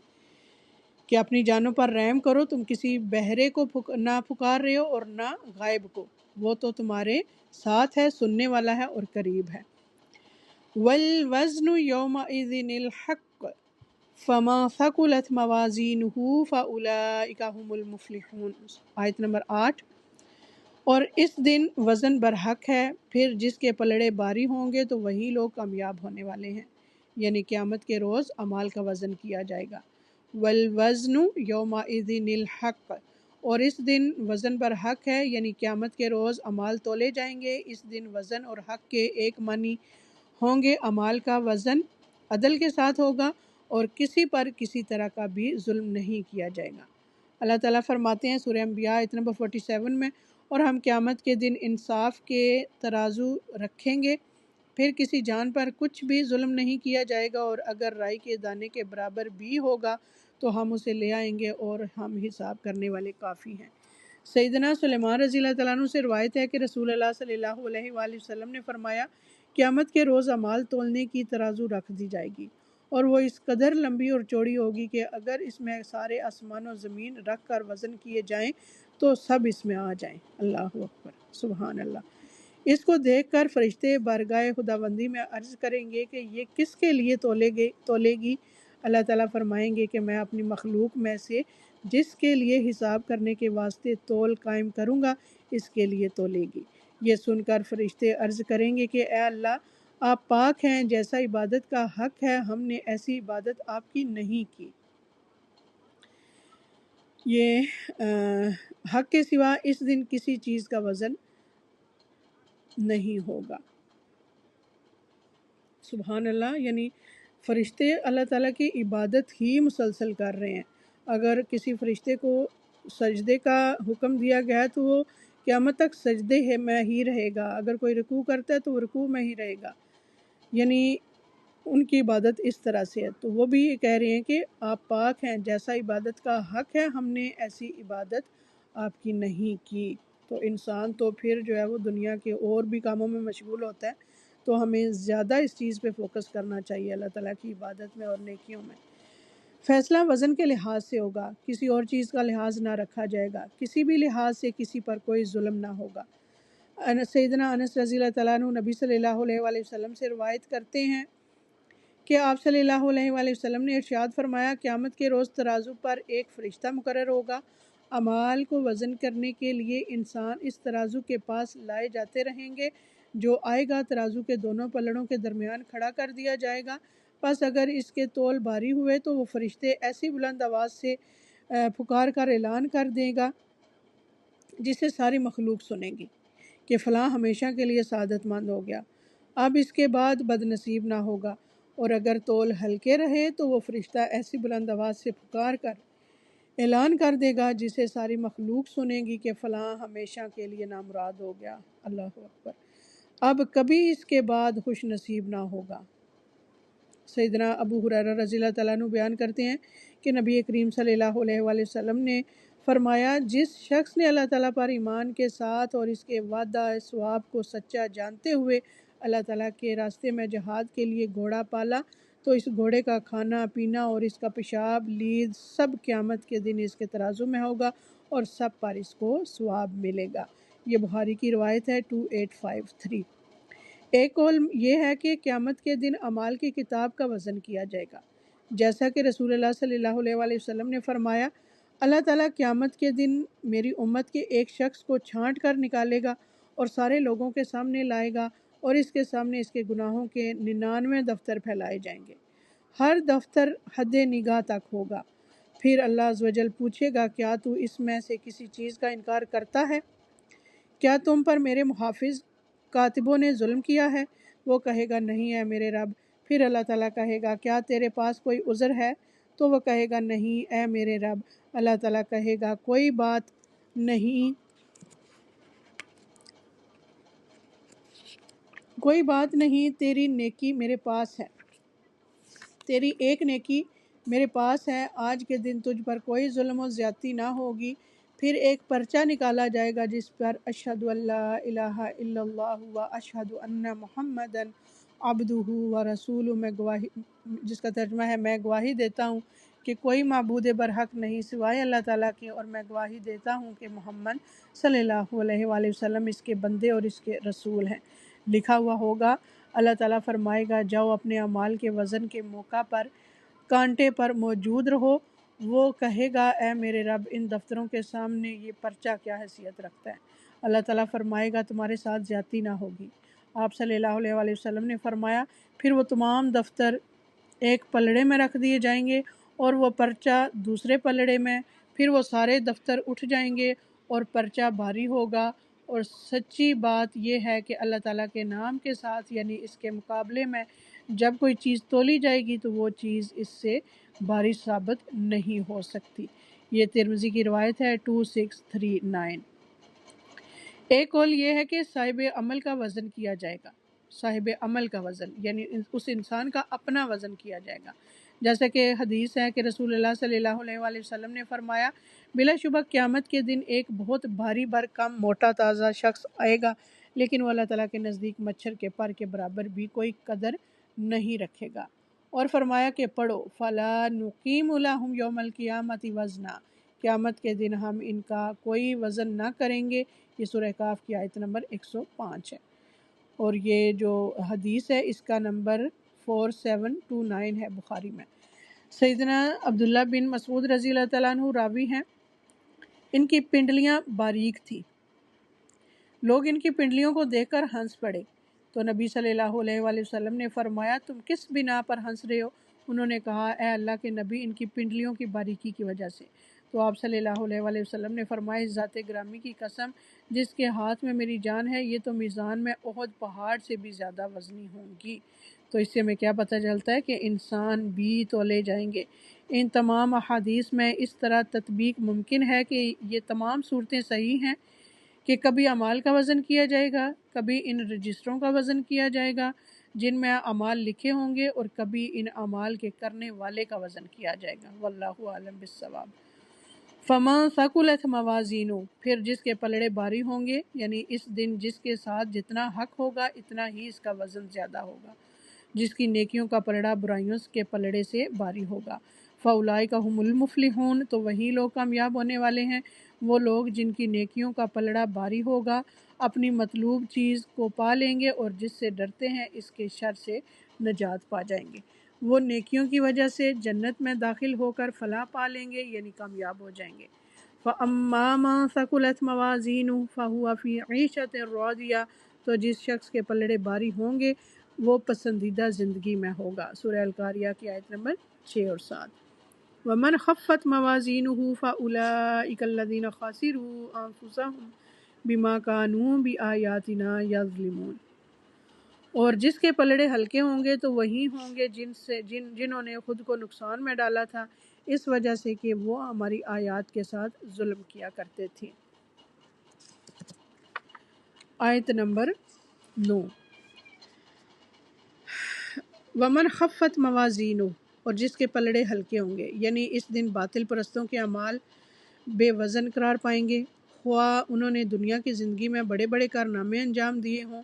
کہ اپنی جانوں پر رحم کرو، تم کسی بہرے کو نہ پکار رہے ہو اور نہ غائب کو، وہ تو تمہارے ساتھ ہے، سننے والا ہے اور قریب ہے۔ وَالْوَزْنُ يَوْمَئِذٍ الْحَقُّ فَمَا ثَقُلَتْ مَوَازِينُهُ فَأُولَئِكَ هُمُ الْمُفْلِحُونَ۔ آیت نمبر 8۔ اور اس دن وزن برحق ہے، پھر جس کے پلڑے باری ہوں گے تو وہی لوگ کامیاب ہونے والے ہیں، یعنی قیامت کے روز اعمال کا وزن کیا جائے گا۔ والوزن یومئذ الحق، اور اس دن وزن برحق ہے، یعنی قیامت کے روز اعمال تولے جائیں گے۔ اس دن وزن اور حق کے ایک معنی ہوں گے، اعمال کا وزن عدل کے ساتھ ہوگا اور کسی پر کسی طرح کا بھی ظلم نہیں کیا جائے گا۔ اللہ تعالیٰ فرماتے ہیں سورہ انبیاء آیت نمبر 47 میں، اور ہم قیامت کے دن انصاف کے ترازو رکھیں گے، پھر کسی جان پر کچھ بھی ظلم نہیں کیا جائے گا، اور اگر رائی کے دانے کے برابر بھی ہوگا تو ہم اسے لے آئیں گے اور ہم حساب کرنے والے کافی ہیں۔ سیدنا سلیمان رضی اللہ تعالیٰ عنہ سے روایت ہے کہ رسول اللہ صلی اللہ علیہ وآلہ وسلم نے فرمایا، قیامت کے روز اعمال تولنے کی ترازو رکھ دی جائے گی، اور وہ اس قدر لمبی اور چوڑی ہوگی کہ اگر اس میں سارے آسمان و زمین رکھ کر وزن کیے جائیں تو سب اس میں آ جائیں۔ اللہ اکبر، سبحان اللہ۔ اس کو دیکھ کر فرشتے بارگاہ خداوندی میں عرض کریں گے کہ یہ کس کے لیے تولے گی؟ اللہ تعالیٰ فرمائیں گے کہ میں اپنی مخلوق میں سے جس کے لیے حساب کرنے کے واسطے تول قائم کروں گا اس کے لیے تولے گی۔ یہ سن کر فرشتے عرض کریں گے کہ اے اللہ، آپ پاک ہیں، جیسا عبادت کا حق ہے ہم نے ایسی عبادت آپ کی نہیں کی۔ یہ حق کے سوا اس دن کسی چیز کا وزن نہیں ہوگا۔ سبحان اللہ، یعنی فرشتے اللہ تعالیٰ کی عبادت ہی مسلسل کر رہے ہیں۔ اگر کسی فرشتے کو سجدے کا حکم دیا گیا ہے تو وہ قیامت تک سجدے میں ہی رہے گا، اگر کوئی رکوع کرتا ہے تو وہ رکوع میں ہی رہے گا، یعنی ان کی عبادت اس طرح سے ہے۔ تو وہ بھی یہ کہہ رہے ہیں کہ آپ پاک ہیں، جیسا عبادت کا حق ہے ہم نے ایسی عبادت آپ کی نہیں کی۔ تو انسان تو پھر جو ہے وہ دنیا کے اور بھی کاموں میں مشغول ہوتا ہے، تو ہمیں زیادہ اس چیز پہ فوکس کرنا چاہیے اللہ تعالیٰ کی عبادت میں اور نیکیوں میں۔ فیصلہ وزن کے لحاظ سے ہوگا، کسی اور چیز کا لحاظ نہ رکھا جائے گا، کسی بھی لحاظ سے کسی پر کوئی ظلم نہ ہوگا۔ سیدنا انس رضی اللہ تعالیٰ عنہ نبی صلی اللہ علیہ وآلہ وسلم سے روایت کرتے ہیں کہ آپ صلی اللہ علیہ وآلہ وسلم نے ارشاد فرمایا، قیامت کے روز ترازو پر ایک فرشتہ مقرر ہوگا، اعمال کو وزن کرنے کے لیے انسان اس ترازو کے پاس لائے جاتے رہیں گے، جو آئے گا ترازو کے دونوں پلڑوں کے درمیان کھڑا کر دیا جائے گا، پس اگر اس کے تول بھاری ہوئے تو وہ فرشتے ایسی بلند آواز سے پکار کر اعلان کر دے گا جسے ساری مخلوق سنے گی کہ فلاں ہمیشہ کے لیے سعادت مند ہو گیا، اب اس کے بعد بد نصیب نہ ہوگا، اور اگر تول ہلکے رہے تو وہ فرشتہ ایسی بلند آواز سے پکار کر اعلان کر دے گا جسے ساری مخلوق سنے گی کہ فلاں ہمیشہ کے لیے نامراد ہو گیا۔ اللہ اکبر، اب کبھی اس کے بعد خوش نصیب نہ ہوگا۔ سیدنا ابو ہریرہ رضی اللہ تعالیٰ عنہ بیان کرتے ہیں کہ نبی کریم صلی اللہ علیہ وآلہ وسلم نے فرمایا، جس شخص نے اللہ تعالیٰ پر ایمان کے ساتھ اور اس کے وعدہ ثواب کو سچا جانتے ہوئے اللہ تعالیٰ کے راستے میں جہاد کے لیے گھوڑا پالا تو اس گھوڑے کا کھانا پینا اور اس کا پیشاب لید سب قیامت کے دن اس کے ترازو میں ہوگا اور سب پر اس کو ثواب ملے گا۔ یہ بخاری کی روایت ہے 2853۔ ایک قول یہ ہے کہ قیامت کے دن اعمال کی کتاب کا وزن کیا جائے گا، جیسا کہ رسول اللہ صلی اللہ علیہ وآلہ وسلم نے فرمایا، اللہ تعالیٰ قیامت کے دن میری امت کے ایک شخص کو چھانٹ کر نکالے گا اور سارے لوگوں کے سامنے لائے گا، اور اس کے سامنے اس کے گناہوں کے 99 دفتر پھیلائے جائیں گے، ہر دفتر حد نگاہ تک ہوگا۔ پھر اللہ عز و جل پوچھے گا، کیا تو اس میں سے کسی چیز کا انکار کرتا ہے؟ کیا تم پر میرے محافظ کاتبوں نے ظلم کیا ہے؟ وہ کہے گا، نہیں ہے میرے رب۔ پھر اللہ تعالیٰ کہے گا، کیا تیرے پاس کوئی عذر ہے؟ تو وہ کہے گا، نہیں اے میرے رب۔ اللہ تعالیٰ کہے گا، کوئی بات نہیں، تیری نیکی میرے پاس ہے، تیری ایک نیکی میرے پاس ہے، آج کے دن تجھ پر کوئی ظلم و زیادتی نہ ہوگی۔ پھر ایک پرچہ نکالا جائے گا جس پر اشہد ان لا الہ الا اللہ و اشہد ان محمدن عبدہ و رسولہ، میں گواہی، جس کا ترجمہ ہے میں گواہی دیتا ہوں کہ کوئی معبود برحق نہیں سوائے اللہ تعالیٰ کے، اور میں گواہی دیتا ہوں کہ محمد صلی اللہ علیہ وآلہ وسلم اس کے بندے اور اس کے رسول ہیں۔ لکھا ہوا ہوگا، اللہ تعالیٰ فرمائے گا، جاؤ اپنے اعمال کے وزن کے موقع پر کانٹے پر موجود رہو۔ وہ کہے گا، اے میرے رب، ان دفتروں کے سامنے یہ پرچہ کیا حیثیت رکھتا ہے؟ اللہ تعالیٰ فرمائے گا، تمہارے ساتھ زیادتی نہ ہوگی۔ آپ صلی اللہ علیہ وآلہ وسلم نے فرمایا، پھر وہ تمام دفتر ایک پلڑے میں رکھ دیے جائیں گے اور وہ پرچہ دوسرے پلڑے میں، پھر وہ سارے دفتر اٹھ جائیں گے اور پرچہ بھاری ہوگا، اور سچی بات یہ ہے کہ اللہ تعالیٰ کے نام کے ساتھ، یعنی اس کے مقابلے میں جب کوئی چیز تولی جائے گی تو وہ چیز اس سے بھاری ثابت نہیں ہو سکتی۔ یہ ترمذی کی روایت ہے 2639۔ ایک قول یہ ہے کہ صاحب عمل کا وزن کیا جائے گا، صاحب عمل کا وزن یعنی اس انسان کا اپنا وزن کیا جائے گا، جیسا کہ حدیث ہے کہ رسول اللہ صلی اللہ علیہ وآلہ وسلم نے فرمایا، بلا شبہ قیامت کے دن ایک بہت بھاری بھرکم موٹا تازہ شخص آئے گا، لیکن وہ اللہ تعالیٰ کے نزدیک مچھر کے پر کے برابر بھی کوئی قدر نہیں رکھے گا، اور فرمایا کہ پڑھو، فَلَا نُقِيمُ لَهُمْ يَوْمَ الْقِيَامَةِ وَزْنًا، قیامت کے دن ہم ان کا کوئی وزن نہ کریں گے۔ یہ سورہ کاف کی آیت نمبر 105 ہے، اور یہ جو حدیث ہے اس کا نمبر 4729 ہے بخاری میں۔ سیدنا عبداللہ بن مسعود رضی اللہ تعالیٰ عنہ راوی ہیں، ان کی پنڈلیاں باریک تھیں، لوگ ان کی پنڈلیوں کو دیکھ کر ہنس پڑے، تو نبی صلی اللہ علیہ وآلہ وسلم نے فرمایا، تم کس بنا پر ہنس رہے ہو؟ انہوں نے کہا، اے اللہ کے نبی، ان کی پنڈلیوں کی باریکی کی وجہ سے۔ تو آپ صلی اللہ علیہ وآلہ وسلم نے فرمایا، اس ذات گرامی کی قسم جس کے ہاتھ میں میری جان ہے، یہ تو میزان میں احد پہاڑ سے بھی زیادہ وزنی ہوں گی۔ تو اس سے ہمیں کیا پتہ چلتا ہے کہ انسان بھی تولے جائیں گے۔ ان تمام احادیث میں اس طرح تطبیق ممکن ہے کہ یہ تمام صورتیں صحیح ہیں کہ کبھی اعمال کا وزن کیا جائے گا، کبھی ان رجسٹروں کا وزن کیا جائے گا جن میں اعمال لکھے ہوں گے، اور کبھی ان اعمال کے کرنے والے کا وزن کیا جائے گا۔ واللہ اعلم بالصواب۔ فَمَن ثَقُلَتْ مَوَازِینُهُ، پھر جس کے پلڑے بھاری ہوں گے، یعنی اس دن جس کے ساتھ جتنا حق ہوگا اتنا ہی اس کا وزن زیادہ ہوگا، جس کی نیکیوں کا پلڑا برائیوں کے پلڑے سے بھاری ہوگا۔ فَأُولَٰئِکَ هُمُ الْمُفْلِحُونَ، تو وہی لوگ کامیاب ہونے والے ہیں، وہ لوگ جن کی نیکیوں کا پلڑا بھاری ہوگا، اپنی مطلوب چیز کو پا لیں گے، اور جس سے ڈرتے ہیں اس کے شر سے نجات پا جائیں گے۔ وہ نیکیوں کی وجہ سے جنت میں داخل ہو کر فلاح پا لیں گے، یعنی کامیاب ہو جائیں گے۔ فَأَمَّا مَن ثَقُلَتْ مَوَازِينُهُ فَهُوَ فِي عِيشَةٍ رَاضِيَةٍ، تو جس شخص کے پلڑے بھاری ہوں گے وہ پسندیدہ زندگی میں ہوگا۔ سورہ القاریہ کی آیت نمبر 6 اور 7۔ وَمَنْ خَفَّتْ مَوَازِينُهُ فَأُولَٰئِكَ الَّذِينَ خَسِرُوا أَنفُسَهُمْ بِمَا كَانُوا بِآيَاتِنَا يَظْلِمُونَ، اور جس کے پلڑے ہلکے ہوں گے تو وہی ہوں گے جنہوں نے خود کو نقصان میں ڈالا تھا اس وجہ سے کہ وہ ہماری آیات کے ساتھ ظلم کیا کرتے تھے۔ آیت نمبر 9۔ وَمَنْ خَفَّتْ مَوَازِینُهُ، اور جس کے پلڑے ہلکے ہوں گے، یعنی اس دن باطل پرستوں کے اعمال بے وزن قرار پائیں گے، خواہ انہوں نے دنیا کی زندگی میں بڑے بڑے کارنامے انجام دیے ہوں،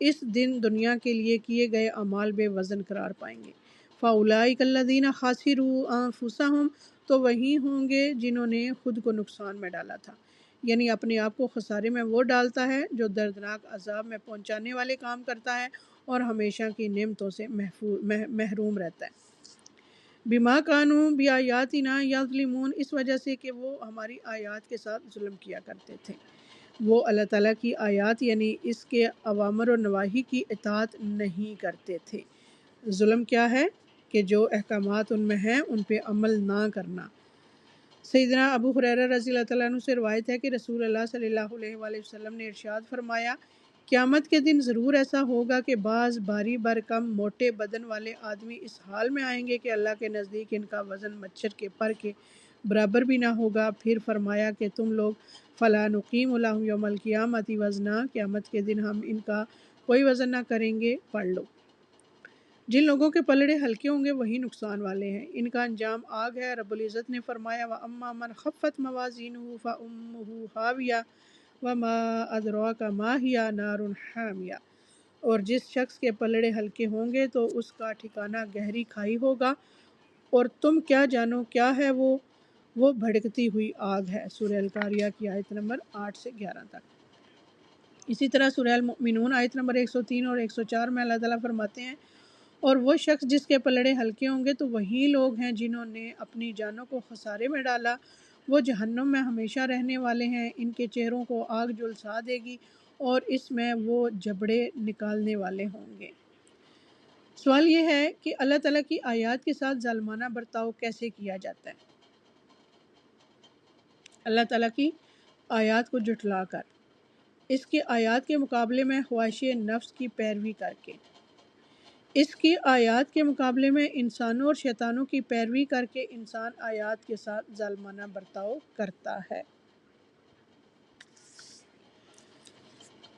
اس دن دنیا کے لیے کیے گئے اعمال بے وزن قرار پائیں گے۔ فَأُولَٰئِکَ الَّذِينَ خَسِرُوا أَنفُسَهُمْ، تو وہی ہوں گے جنہوں نے خود کو نقصان میں ڈالا تھا، یعنی اپنے آپ کو خسارے میں وہ ڈالتا ہے جو دردناک عذاب میں پہنچانے والے کام کرتا ہے اور ہمیشہ کی نعمتوں سے محروم رہتا ہے۔ بما کانوا بآیاتنا یظلمون، اس وجہ سے کہ وہ ہماری آیات کے ساتھ ظلم کیا کرتے تھے۔ وہ اللہ تعالیٰ کی آیات یعنی اس کے اوامر و نواہی کی اطاعت نہیں کرتے تھے۔ ظلم کیا ہے؟ کہ جو احکامات ان میں ہیں ان پہ عمل نہ کرنا۔ سیدنا ابو ہریرہ رضی اللہ تعالیٰ عنہ سے روایت ہے کہ رسول اللہ صلی اللہ علیہ وآلہ وسلم نے ارشاد فرمایا، قیامت کے دن ضرور ایسا ہوگا کہ بعض بھاری بھرکم موٹے بدن والے آدمی اس حال میں آئیں گے کہ اللہ کے نزدیک ان کا وزن مچھر کے پر کے برابر بھی نہ ہوگا۔ پھر فرمایا کہ تم لوگ فلا نقیم لہم یوم القیامۃ وزنا، قیامت کے دن ہم ان کا کوئی وزن نہ کریں گے۔ پڑھ لو۔ جن لوگوں کے پلڑے ہلکے ہوں گے وہی نقصان والے ہیں، ان کا انجام آگ ہے۔ رب العزت نے فرمایا وَأَمَّا مَنْ خَفَّتْ مَوَازِينُهُ فَأُمُّهُ هَاوِيَةٌ وَمَا أَدْرَاكَ مَا هِيَ نَارٌ حَامِيَةٌ، اور جس شخص کے پلڑے ہلکے ہوں گے تو اس کا ٹھکانہ گہری کھائی ہوگا، اور تم کیا جانو کیا ہے وہ بھڑکتی ہوئی آگ ہے۔ سورہ القاریہ کی آیت نمبر 8 سے 11 تک۔ اسی طرح سورہ المؤمنون آیت نمبر 103 اور 104 میں اللہ تعالیٰ فرماتے ہیں، اور وہ شخص جس کے پلڑے ہلکے ہوں گے تو وہی لوگ ہیں جنہوں نے اپنی جانوں کو خسارے میں ڈالا، وہ جہنم میں ہمیشہ رہنے والے ہیں، ان کے چہروں کو آگ جلسا دے گی اور اس میں وہ جبڑے نکالنے والے ہوں گے۔ سوال یہ ہے کہ اللہ تعالیٰ کی آیات کے ساتھ ظالمانہ برتاؤ کیسے کیا جاتا ہے؟ اللہ تعالیٰ کی آیات کو جھٹلا کر، اس کی آیات کے مقابلے میں خواہش نفس کی پیروی کر کے، اس کی آیات کے مقابلے میں انسانوں اور شیطانوں کی پیروی کر کے انسان آیات کے ساتھ ظالمانہ برتاؤ کرتا ہے۔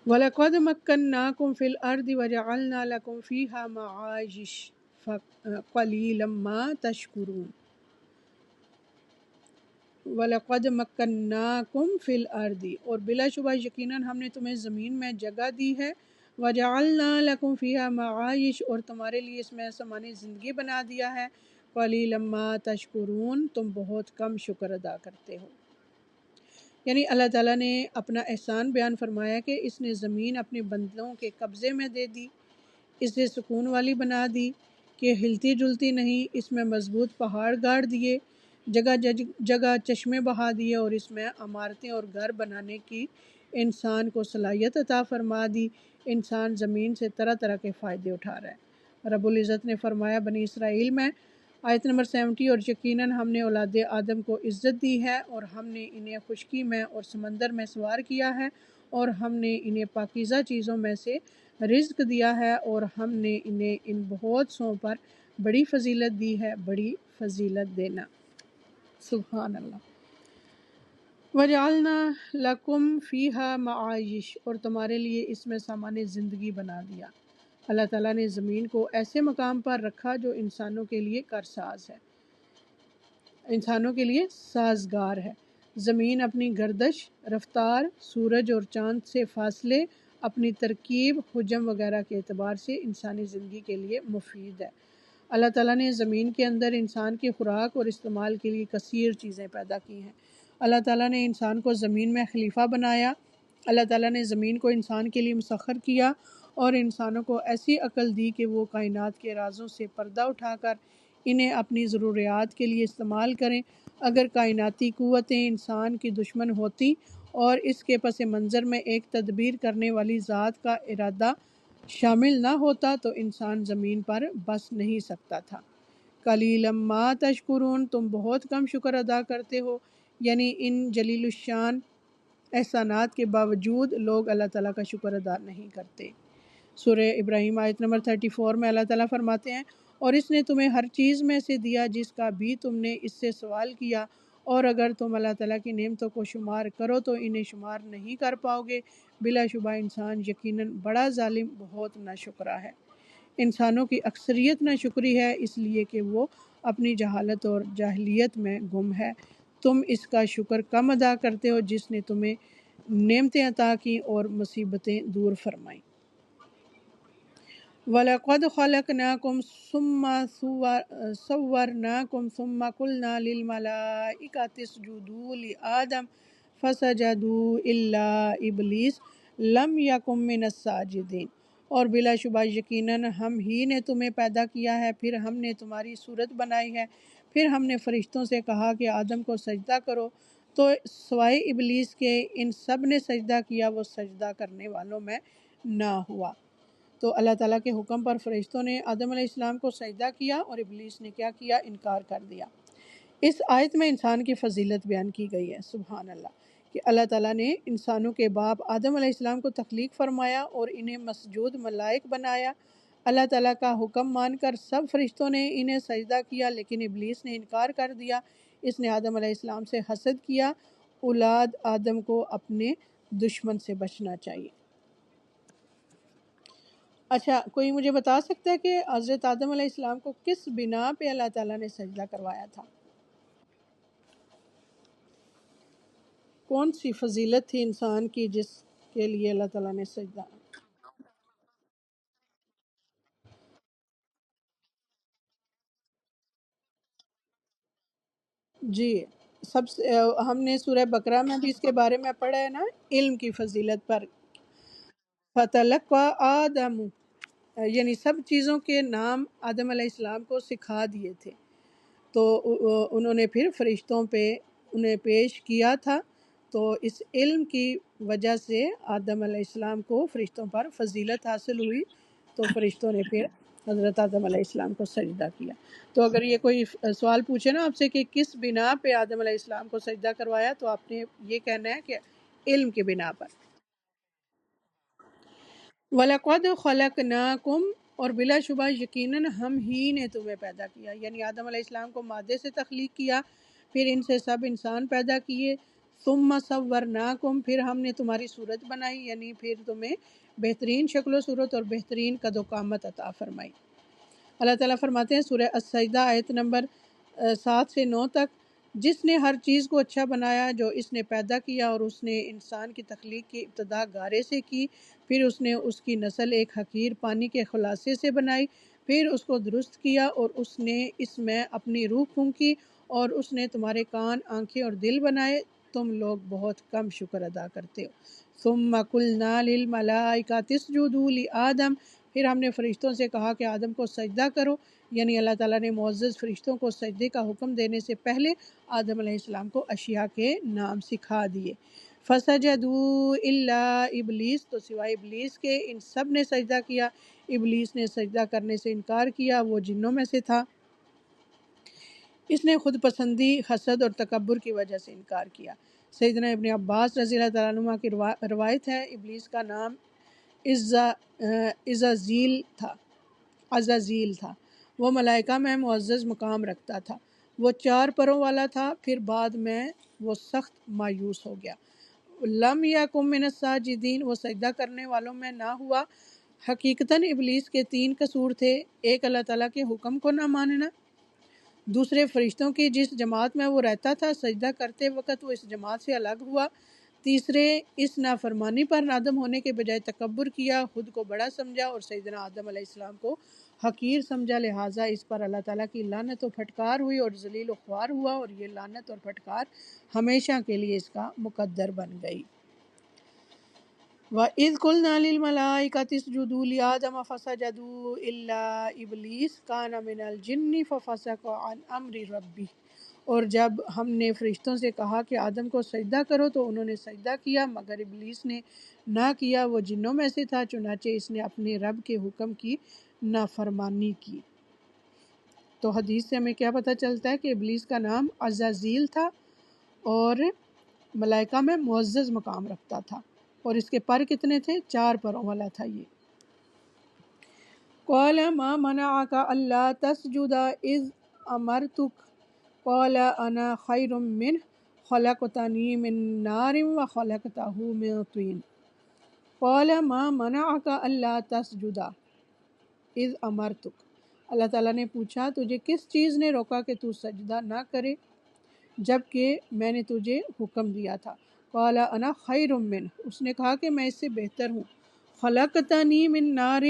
وَلَقَدْ مَكَّنَّاكُمْ فِي الْأَرْضِ وَجَعَلْنَا لَكُمْ فِيهَا مَعَايِشَ قَلِيلًا مَا تَشْكُرُونَ۔ وَلَقَدْ مَكَّنَّاكُمْ فِي الْأَرْضِ، اور بلا شبہ یقیناً ہم نے تمہیں زمین میں جگہ دی ہے، وَجَعَلْنَا لَكُمْ فِيهَا مَعَايِشَ، اور تمہارے لیے اس میں سامان زندگی بنا دیا ہے، قَلِيلًا مَا تَشْكُرُونَ، تم بہت کم شکر ادا کرتے ہو۔ یعنی اللہ تعالیٰ نے اپنا احسان بیان فرمایا کہ اس نے زمین اپنے بندوں کے قبضے میں دے دی، اسے سکون والی بنا دی کہ ہلتی جلتی نہیں، اس میں مضبوط پہاڑ گاڑ دیے، جگہ جگہ چشمے بہا دیے، اور اس میں عمارتیں اور گھر بنانے کی انسان کو صلاحیت عطا فرما دی۔ انسان زمین سے طرح طرح کے فائدے اٹھا رہا ہے۔ رب العزت نے فرمایا بنی اسرائیل میں آیت نمبر 70، اور یقیناً ہم نے اولاد آدم کو عزت دی ہے، اور ہم نے انہیں خشکی میں اور سمندر میں سوار کیا ہے، اور ہم نے انہیں پاکیزہ چیزوں میں سے رزق دیا ہے، اور ہم نے انہیں ان بہت سوں پر بڑی فضیلت دی ہے۔ بڑی فضیلت دینا، سبحان اللہ۔ وَجَعَلْنَا لَكُمْ فِيهَا مَعَايِشَ، اور تمہارے لیے اس میں سامان زندگی بنا دیا۔ اللہ تعالیٰ نے زمین کو ایسے مقام پر رکھا جو انسانوں کے لیے کارساز ہے، انسانوں کے لیے سازگار ہے۔ زمین اپنی گردش، رفتار، سورج اور چاند سے فاصلے، اپنی ترکیب، حجم وغیرہ کے اعتبار سے انسانی زندگی کے لیے مفید ہے۔ اللہ تعالیٰ نے زمین کے اندر انسان کی خوراک اور استعمال کے لیے کثیر چیزیں پیدا کی ہیں۔ اللہ تعالیٰ نے انسان کو زمین میں خلیفہ بنایا، اللہ تعالیٰ نے زمین کو انسان کے لیے مسخر کیا، اور انسانوں کو ایسی عقل دی کہ وہ کائنات کے رازوں سے پردہ اٹھا کر انہیں اپنی ضروریات کے لیے استعمال کریں۔ اگر کائناتی قوتیں انسان کی دشمن ہوتی اور اس کے پس منظر میں ایک تدبیر کرنے والی ذات کا ارادہ شامل نہ ہوتا تو انسان زمین پر بس نہیں سکتا تھا۔ قلیلا ما تشکرون، تم بہت کم شکر ادا کرتے ہو، یعنی ان جلیل الشان احسانات کے باوجود لوگ اللہ تعالیٰ کا شکر ادا نہیں کرتے۔ سورہ ابراہیم آیت نمبر 34 میں اللہ تعالیٰ فرماتے ہیں، اور اس نے تمہیں ہر چیز میں سے دیا جس کا بھی تم نے اس سے سوال کیا، اور اگر تم اللہ تعالیٰ کی نعمتوں کو شمار کرو تو انہیں شمار نہیں کر پاؤ گے۔ بلا شبہ انسان یقیناً بڑا ظالم، بہت ناشکرا ہے۔ انسانوں کی اکثریت ناشکری ہے، اس لیے کہ وہ اپنی جہالت اور جاہلیت میں گم ہے۔ تم اس کا شکر کم ادا کرتے ہو جس نے تمہیں نعمتیں عطا کی اور مصیبتیں دور فرمائیں۔ وَلَقَدْ خَلَقْنَاكُمْ ثُمَّ صَوَّرْنَاكُمْ ثُمَّ قُلْنَا لِلْمَلَائِكَةِ اسْجُدُوا لِآدَمَ فسجدوا الا ابلیس لم یکن من الساجدین، اور بلا شبہ یقیناً ہم ہی نے تمہیں پیدا کیا ہے، پھر ہم نے تمہاری صورت بنائی ہے، پھر ہم نے فرشتوں سے کہا کہ آدم کو سجدہ کرو، تو سوائے ابلیس کے ان سب نے سجدہ کیا، وہ سجدہ کرنے والوں میں نہ ہوا۔ تو اللہ تعالیٰ کے حکم پر فرشتوں نے آدم علیہ السلام کو سجدہ کیا، اور ابلیس نے کیا کیا؟ انکار کر دیا۔ اس آیت میں انسان کی فضیلت بیان کی گئی ہے، سبحان اللہ، کہ اللہ تعالیٰ نے انسانوں کے باپ آدم علیہ السلام کو تخلیق فرمایا اور انہیں مسجود ملائک بنایا۔ اللہ تعالیٰ کا حکم مان کر سب فرشتوں نے انہیں سجدہ کیا، لیکن ابلیس نے انکار کر دیا۔ اس نے آدم علیہ السلام سے حسد کیا۔ اولاد آدم کو اپنے دشمن سے بچنا چاہیے۔ اچھا، کوئی مجھے بتا سکتا ہے کہ حضرت آدم علیہ السلام کو کس بنا پہ اللہ تعالیٰ نے سجدہ کروایا تھا؟ کون سی فضیلت تھی انسان کی جس کے لیے اللہ تعالیٰ نے سجدہ؟ جی، سب سے ہم نے سورہ بقرہ میں بھی اس کے بارے میں پڑھا ہے نا، علم کی فضیلت پر۔ فَتَلَقَّىٰ آدَمُ، یعنی سب چیزوں کے نام آدم علیہ السلام کو سکھا دیے تھے، تو انہوں نے پھر فرشتوں پہ انہیں پیش کیا تھا، تو اس علم کی وجہ سے آدم علیہ السلام کو فرشتوں پر فضیلت حاصل ہوئی، تو فرشتوں نے پھر حضرت آدم علیہ السلام کو سجدہ کیا۔ تو اگر یہ کوئی سوال پوچھے نا آپ سے کہ کس بنا پہ آدم علیہ السلام کو سجدہ کروایا، تو آپ نے یہ کہنا ہے کہ علم کی بنا پر۔ وَلَقَدْ خَلَقْنَاكُمْ، اور بلا شبہ یقیناً ہم ہی نے تمہیں پیدا کیا، یعنی آدم علیہ السلام کو مادے سے تخلیق کیا، پھر ان سے سب انسان پیدا کیے۔ ثُمَّ صَوَّرْنَاكُمْ، پھر ہم نے تمہاری صورت بنائی، یعنی پھر تمہیں بہترین شکل و صورت اور بہترین قد و قامت عطا فرمائی۔ اللہ تعالیٰ فرماتے ہیں سورہ السجدہ آیت نمبر 7 سے 9 تک، جس نے ہر چیز کو اچھا بنایا جو اس نے پیدا کیا، اور اس نے انسان کی تخلیق کی ابتدا گارے سے کی، پھر اس نے اس کی نسل ایک حقیر پانی کے خلاصے سے بنائی، پھر اس کو درست کیا اور اس نے اس میں اپنی روح پھونکی، اور اس نے تمہارے کان، آنکھیں اور دل بنائے، تم لوگ بہت کم شکر ادا کرتے ہو۔ ثم قلنا للملائکۃ اسجدوا لآدم، پھر ہم نے فرشتوں سے کہا کہ آدم کو سجدہ کرو، یعنی اللہ تعالیٰ نے معزز فرشتوں کو سجدے کا حکم دینے سے پہلے آدم علیہ السلام کو اشیاء کے نام سکھا دیے۔ فسجدوا الا ابلیس، تو سوائے ابلیس کے ان سب نے سجدہ کیا۔ ابلیس نے سجدہ کرنے سے انکار کیا، وہ جنوں میں سے تھا، اس نے خود پسندی، حسد اور تکبر کی وجہ سے انکار کیا۔ سیدنا ابن عباس رضی اللہ تعالیٰ عنہ کی روایت ہے، ابلیس کا نام عزازیل تھا، وہ ملائکہ میں معزز مقام رکھتا تھا، وہ 4 پروں والا تھا، پھر بعد میں وہ سخت مایوس ہو گیا۔ لم یکن من الساجدین، وہ سجدہ کرنے والوں میں نہ ہوا۔ حقیقتاً ابلیس کے 3 قصور تھے، ایک اللہ تعالیٰ کے حکم کو نہ ماننا، دوسرے فرشتوں کی جس جماعت میں وہ رہتا تھا سجدہ کرتے وقت وہ اس جماعت سے الگ ہوا، تیسرے اس نافرمانی پر نادم ہونے کے بجائے تکبر کیا، خود کو بڑا سمجھا اور سیدنا آدم علیہ السلام کو حقیر سمجھا، لہٰذا اس پر اللہ تعالیٰ کی لعنت و پھٹکار ہوئی اور ذلیل و خوار ہوا، اور یہ لعنت اور پھٹکار ہمیشہ کے لیے اس کا مقدر بن گئی۔ وَإِذْ قُلْنَا لِلْمَلَائِكَةِ اسْجُدُوا لِآدَمَ فَسَجَدُوا إِلَّا إِبْلِيسَ كَانَ مِنَ الْجِنِّ فَفَسَقَ عَنْ أَمْرِ رَبِّهِ، اور جب ہم نے فرشتوں سے کہا کہ آدم کو سجدہ کرو تو انہوں نے سجدہ کیا، مگر ابلیس نے نہ کیا، وہ جنوں میں سے تھا، چنانچہ اس نے اپنے رب کے حکم کی نافرمانی کی۔ تو حدیث سے ہمیں کیا پتہ چلتا ہے کہ ابلیس کا نام عزازیل تھا اور ملائکہ میں معزز مقام رکھتا تھا، اور اس کے پر کتنے تھے؟ 4 پروں والا تھا یہ۔ قال ما منعك الا تسجد اذ امرتك قال انا خير منه خلقتني من نار وخلقته من طين قال ما منعك الا تسجد اذ امرتك، اللہ تعالیٰ نے پوچھا تجھے کس چیز نے روکا کہ تو سجدہ نہ کرے جب کہ میں نے تجھے حکم دیا تھا۔ قال انا خیر منہ، اس نے کہا کہ میں اس سے بہتر ہوں۔ خلقتنی من نار،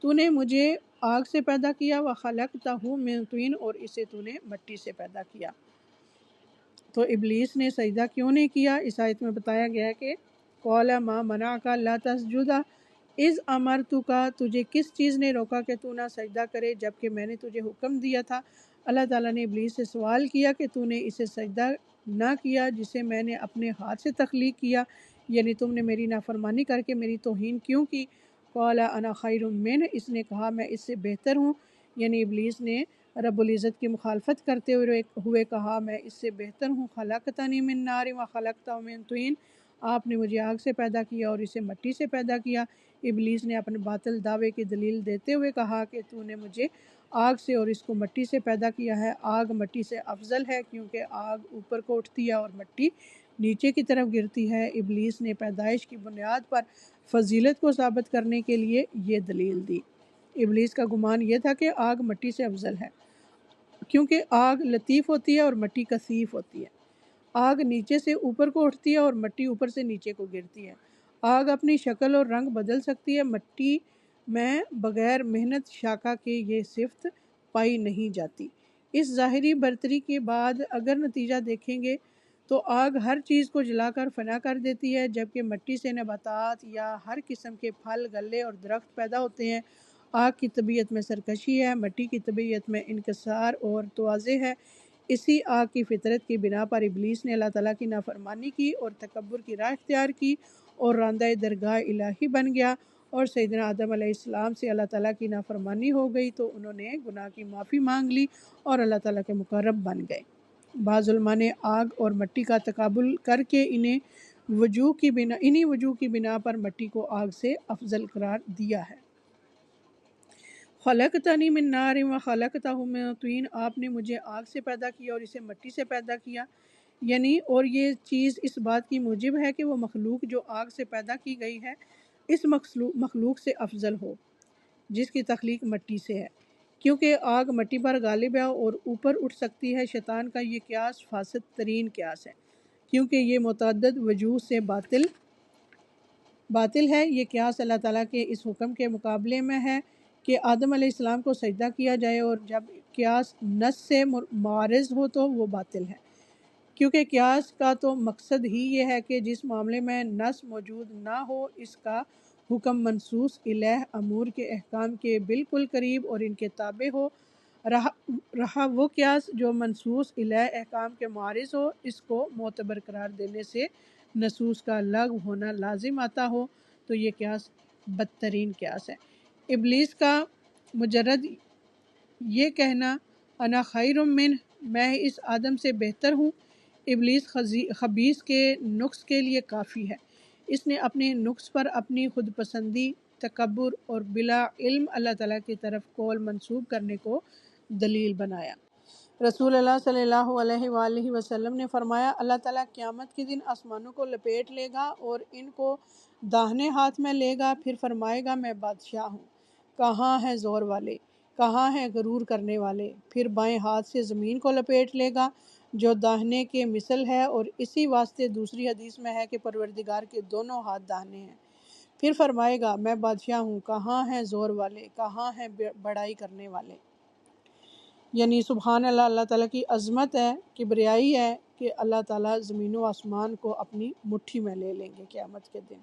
تو نے مجھے آگ سے پیدا کیا، وخلقتہ من طین، اور اسے تو نے مٹی سے پیدا کیا۔ تو ابلیس نے سجدہ کیوں نہیں کیا؟ اس آیت میں بتایا گیا ہے کہ قَالَ مَا مَنَعَكَ أَلَّا تَسْجُدَ اذ امرتک، تجھے کس چیز نے روکا کہ تو نہ سجدہ کرے جبکہ میں نے تجھے حکم دیا تھا۔ اللہ تعالیٰ نے ابلیس سے سوال کیا کہ تو نے اسے سجدہ نہ کیا جسے میں نے اپنے ہاتھ سے تخلیق کیا، یعنی تم نے میری نافرمانی کر کے میری توہین کیوں کی؟ قال انا خیر منہ، اس نے کہا میں اس سے بہتر ہوں، یعنی ابلیس نے رب العزت کی مخالفت کرتے ہوئے کہا میں اس سے بہتر ہوں۔ خلقتنی من نار و خلقتہ من طین، آپ نے مجھے آگ سے پیدا کیا اور اسے مٹی سے پیدا کیا۔ ابلیس نے اپنے باطل دعوے کی دلیل دیتے ہوئے کہا کہ تو نے مجھے آگ سے اور اس کو مٹی سے پیدا کیا ہے۔ آگ مٹی سے افضل ہے کیونکہ آگ اوپر کو اٹھتی ہے اور مٹی نیچے کی طرف گرتی ہے۔ ابلیس نے پیدائش کی بنیاد پر فضیلت کو ثابت کرنے کے لیے یہ دلیل دی۔ ابلیس کا گمان یہ تھا کہ آگ مٹی سے افضل ہے کیونکہ آگ لطیف ہوتی ہے اور مٹی کثیف ہوتی ہے۔ آگ نیچے سے اوپر کو اٹھتی ہے اور مٹی اوپر سے نیچے کو گرتی ہے۔ آگ اپنی شکل اور رنگ بدل سکتی ہے، مٹی میں بغیر محنت شاکہ کے یہ صفت پائی نہیں جاتی۔ اس ظاہری برتری کے بعد اگر نتیجہ دیکھیں گے تو آگ ہر چیز کو جلا کر فنا کر دیتی ہے، جبکہ مٹی سے نباتات یا ہر قسم کے پھل، غلے اور درخت پیدا ہوتے ہیں۔ آگ کی طبیعت میں سرکشی ہے، مٹی کی طبیعت میں انکسار اور تواضع ہے۔ اسی آگ کی فطرت کی بنا پر ابلیس نے اللہ تعالیٰ کی نافرمانی کی اور تکبر کی راہ اختیار کی اور راندہ درگاہ الہی بن گیا، اور سیدنا آدم علیہ السلام سے اللہ تعالیٰ کی نافرمانی ہو گئی تو انہوں نے گناہ کی معافی مانگ لی اور اللہ تعالیٰ کے مقرب بن گئے۔ بعض علماء نے آگ اور مٹی کا تقابل کر کے انہی وجوہ کی بنا پر مٹی کو آگ سے افضل قرار دیا ہے۔ خلقتنی من نار و خلقتہ من طین، آپ نے مجھے آگ سے پیدا کیا اور اسے مٹی سے پیدا کیا، یعنی اور یہ چیز اس بات کی موجب ہے کہ وہ مخلوق جو آگ سے پیدا کی گئی ہے اس مخلوق سے افضل ہو جس کی تخلیق مٹی سے ہے، کیونکہ آگ مٹی پر غالب ہے اور اوپر اٹھ سکتی ہے۔ شیطان کا یہ قیاس فاسد ترین قیاس ہے کیونکہ یہ متعدد وجوہ سے باطل ہے۔ یہ قیاس اللہ تعالیٰ کے اس حکم کے مقابلے میں ہے کہ آدم علیہ السلام کو سجدہ کیا جائے، اور جب قیاس نص سے معارض ہو تو وہ باطل ہے، کیونکہ قیاس کا تو مقصد ہی یہ ہے کہ جس معاملے میں نص موجود نہ ہو اس کا حکم منصوص الیہ امور کے احکام کے بالکل قریب اور ان کے تابع ہو۔ رہا وہ قیاس جو منصوص الیہ احکام کے معارض ہو، اس کو معتبر قرار دینے سے نصوص کا لغو ہونا لازم آتا ہو تو یہ قیاس بدترین قیاس ہے۔ ابلیس کا مجرد یہ کہنا انا خیر منہ، میں اس آدم سے بہتر ہوں، ابلیس خبیث کے نقص کے لیے کافی ہے۔ اس نے اپنے نقص پر اپنی خود پسندی، تکبر اور بلا علم اللہ تعالیٰ کی طرف قول منسوب کرنے کو دلیل بنایا۔ رسول اللہ صلی اللہ علیہ وآلہ وسلم نے فرمایا اللہ تعالیٰ قیامت کے دن آسمانوں کو لپیٹ لے گا اور ان کو داہنے ہاتھ میں لے گا، پھر فرمائے گا میں بادشاہ ہوں، کہاں ہیں زور والے، کہاں ہیں غرور کرنے والے؟ پھر بائیں ہاتھ سے زمین کو لپیٹ لے گا جو داہنے کے مثل ہے، اور اسی واسطے دوسری حدیث میں ہے کہ پروردگار کے دونوں ہاتھ داہنے ہیں۔ پھر فرمائے گا میں بادشاہ ہوں، کہاں ہیں زور والے، کہاں ہیں بڑائی کرنے والے؟ یعنی سبحان اللہ، اللہ تعالیٰ کی عظمت ہے، کبریائی ہے کہ اللہ تعالیٰ زمین و آسمان کو اپنی مٹھی میں لے لیں گے قیامت کے دن۔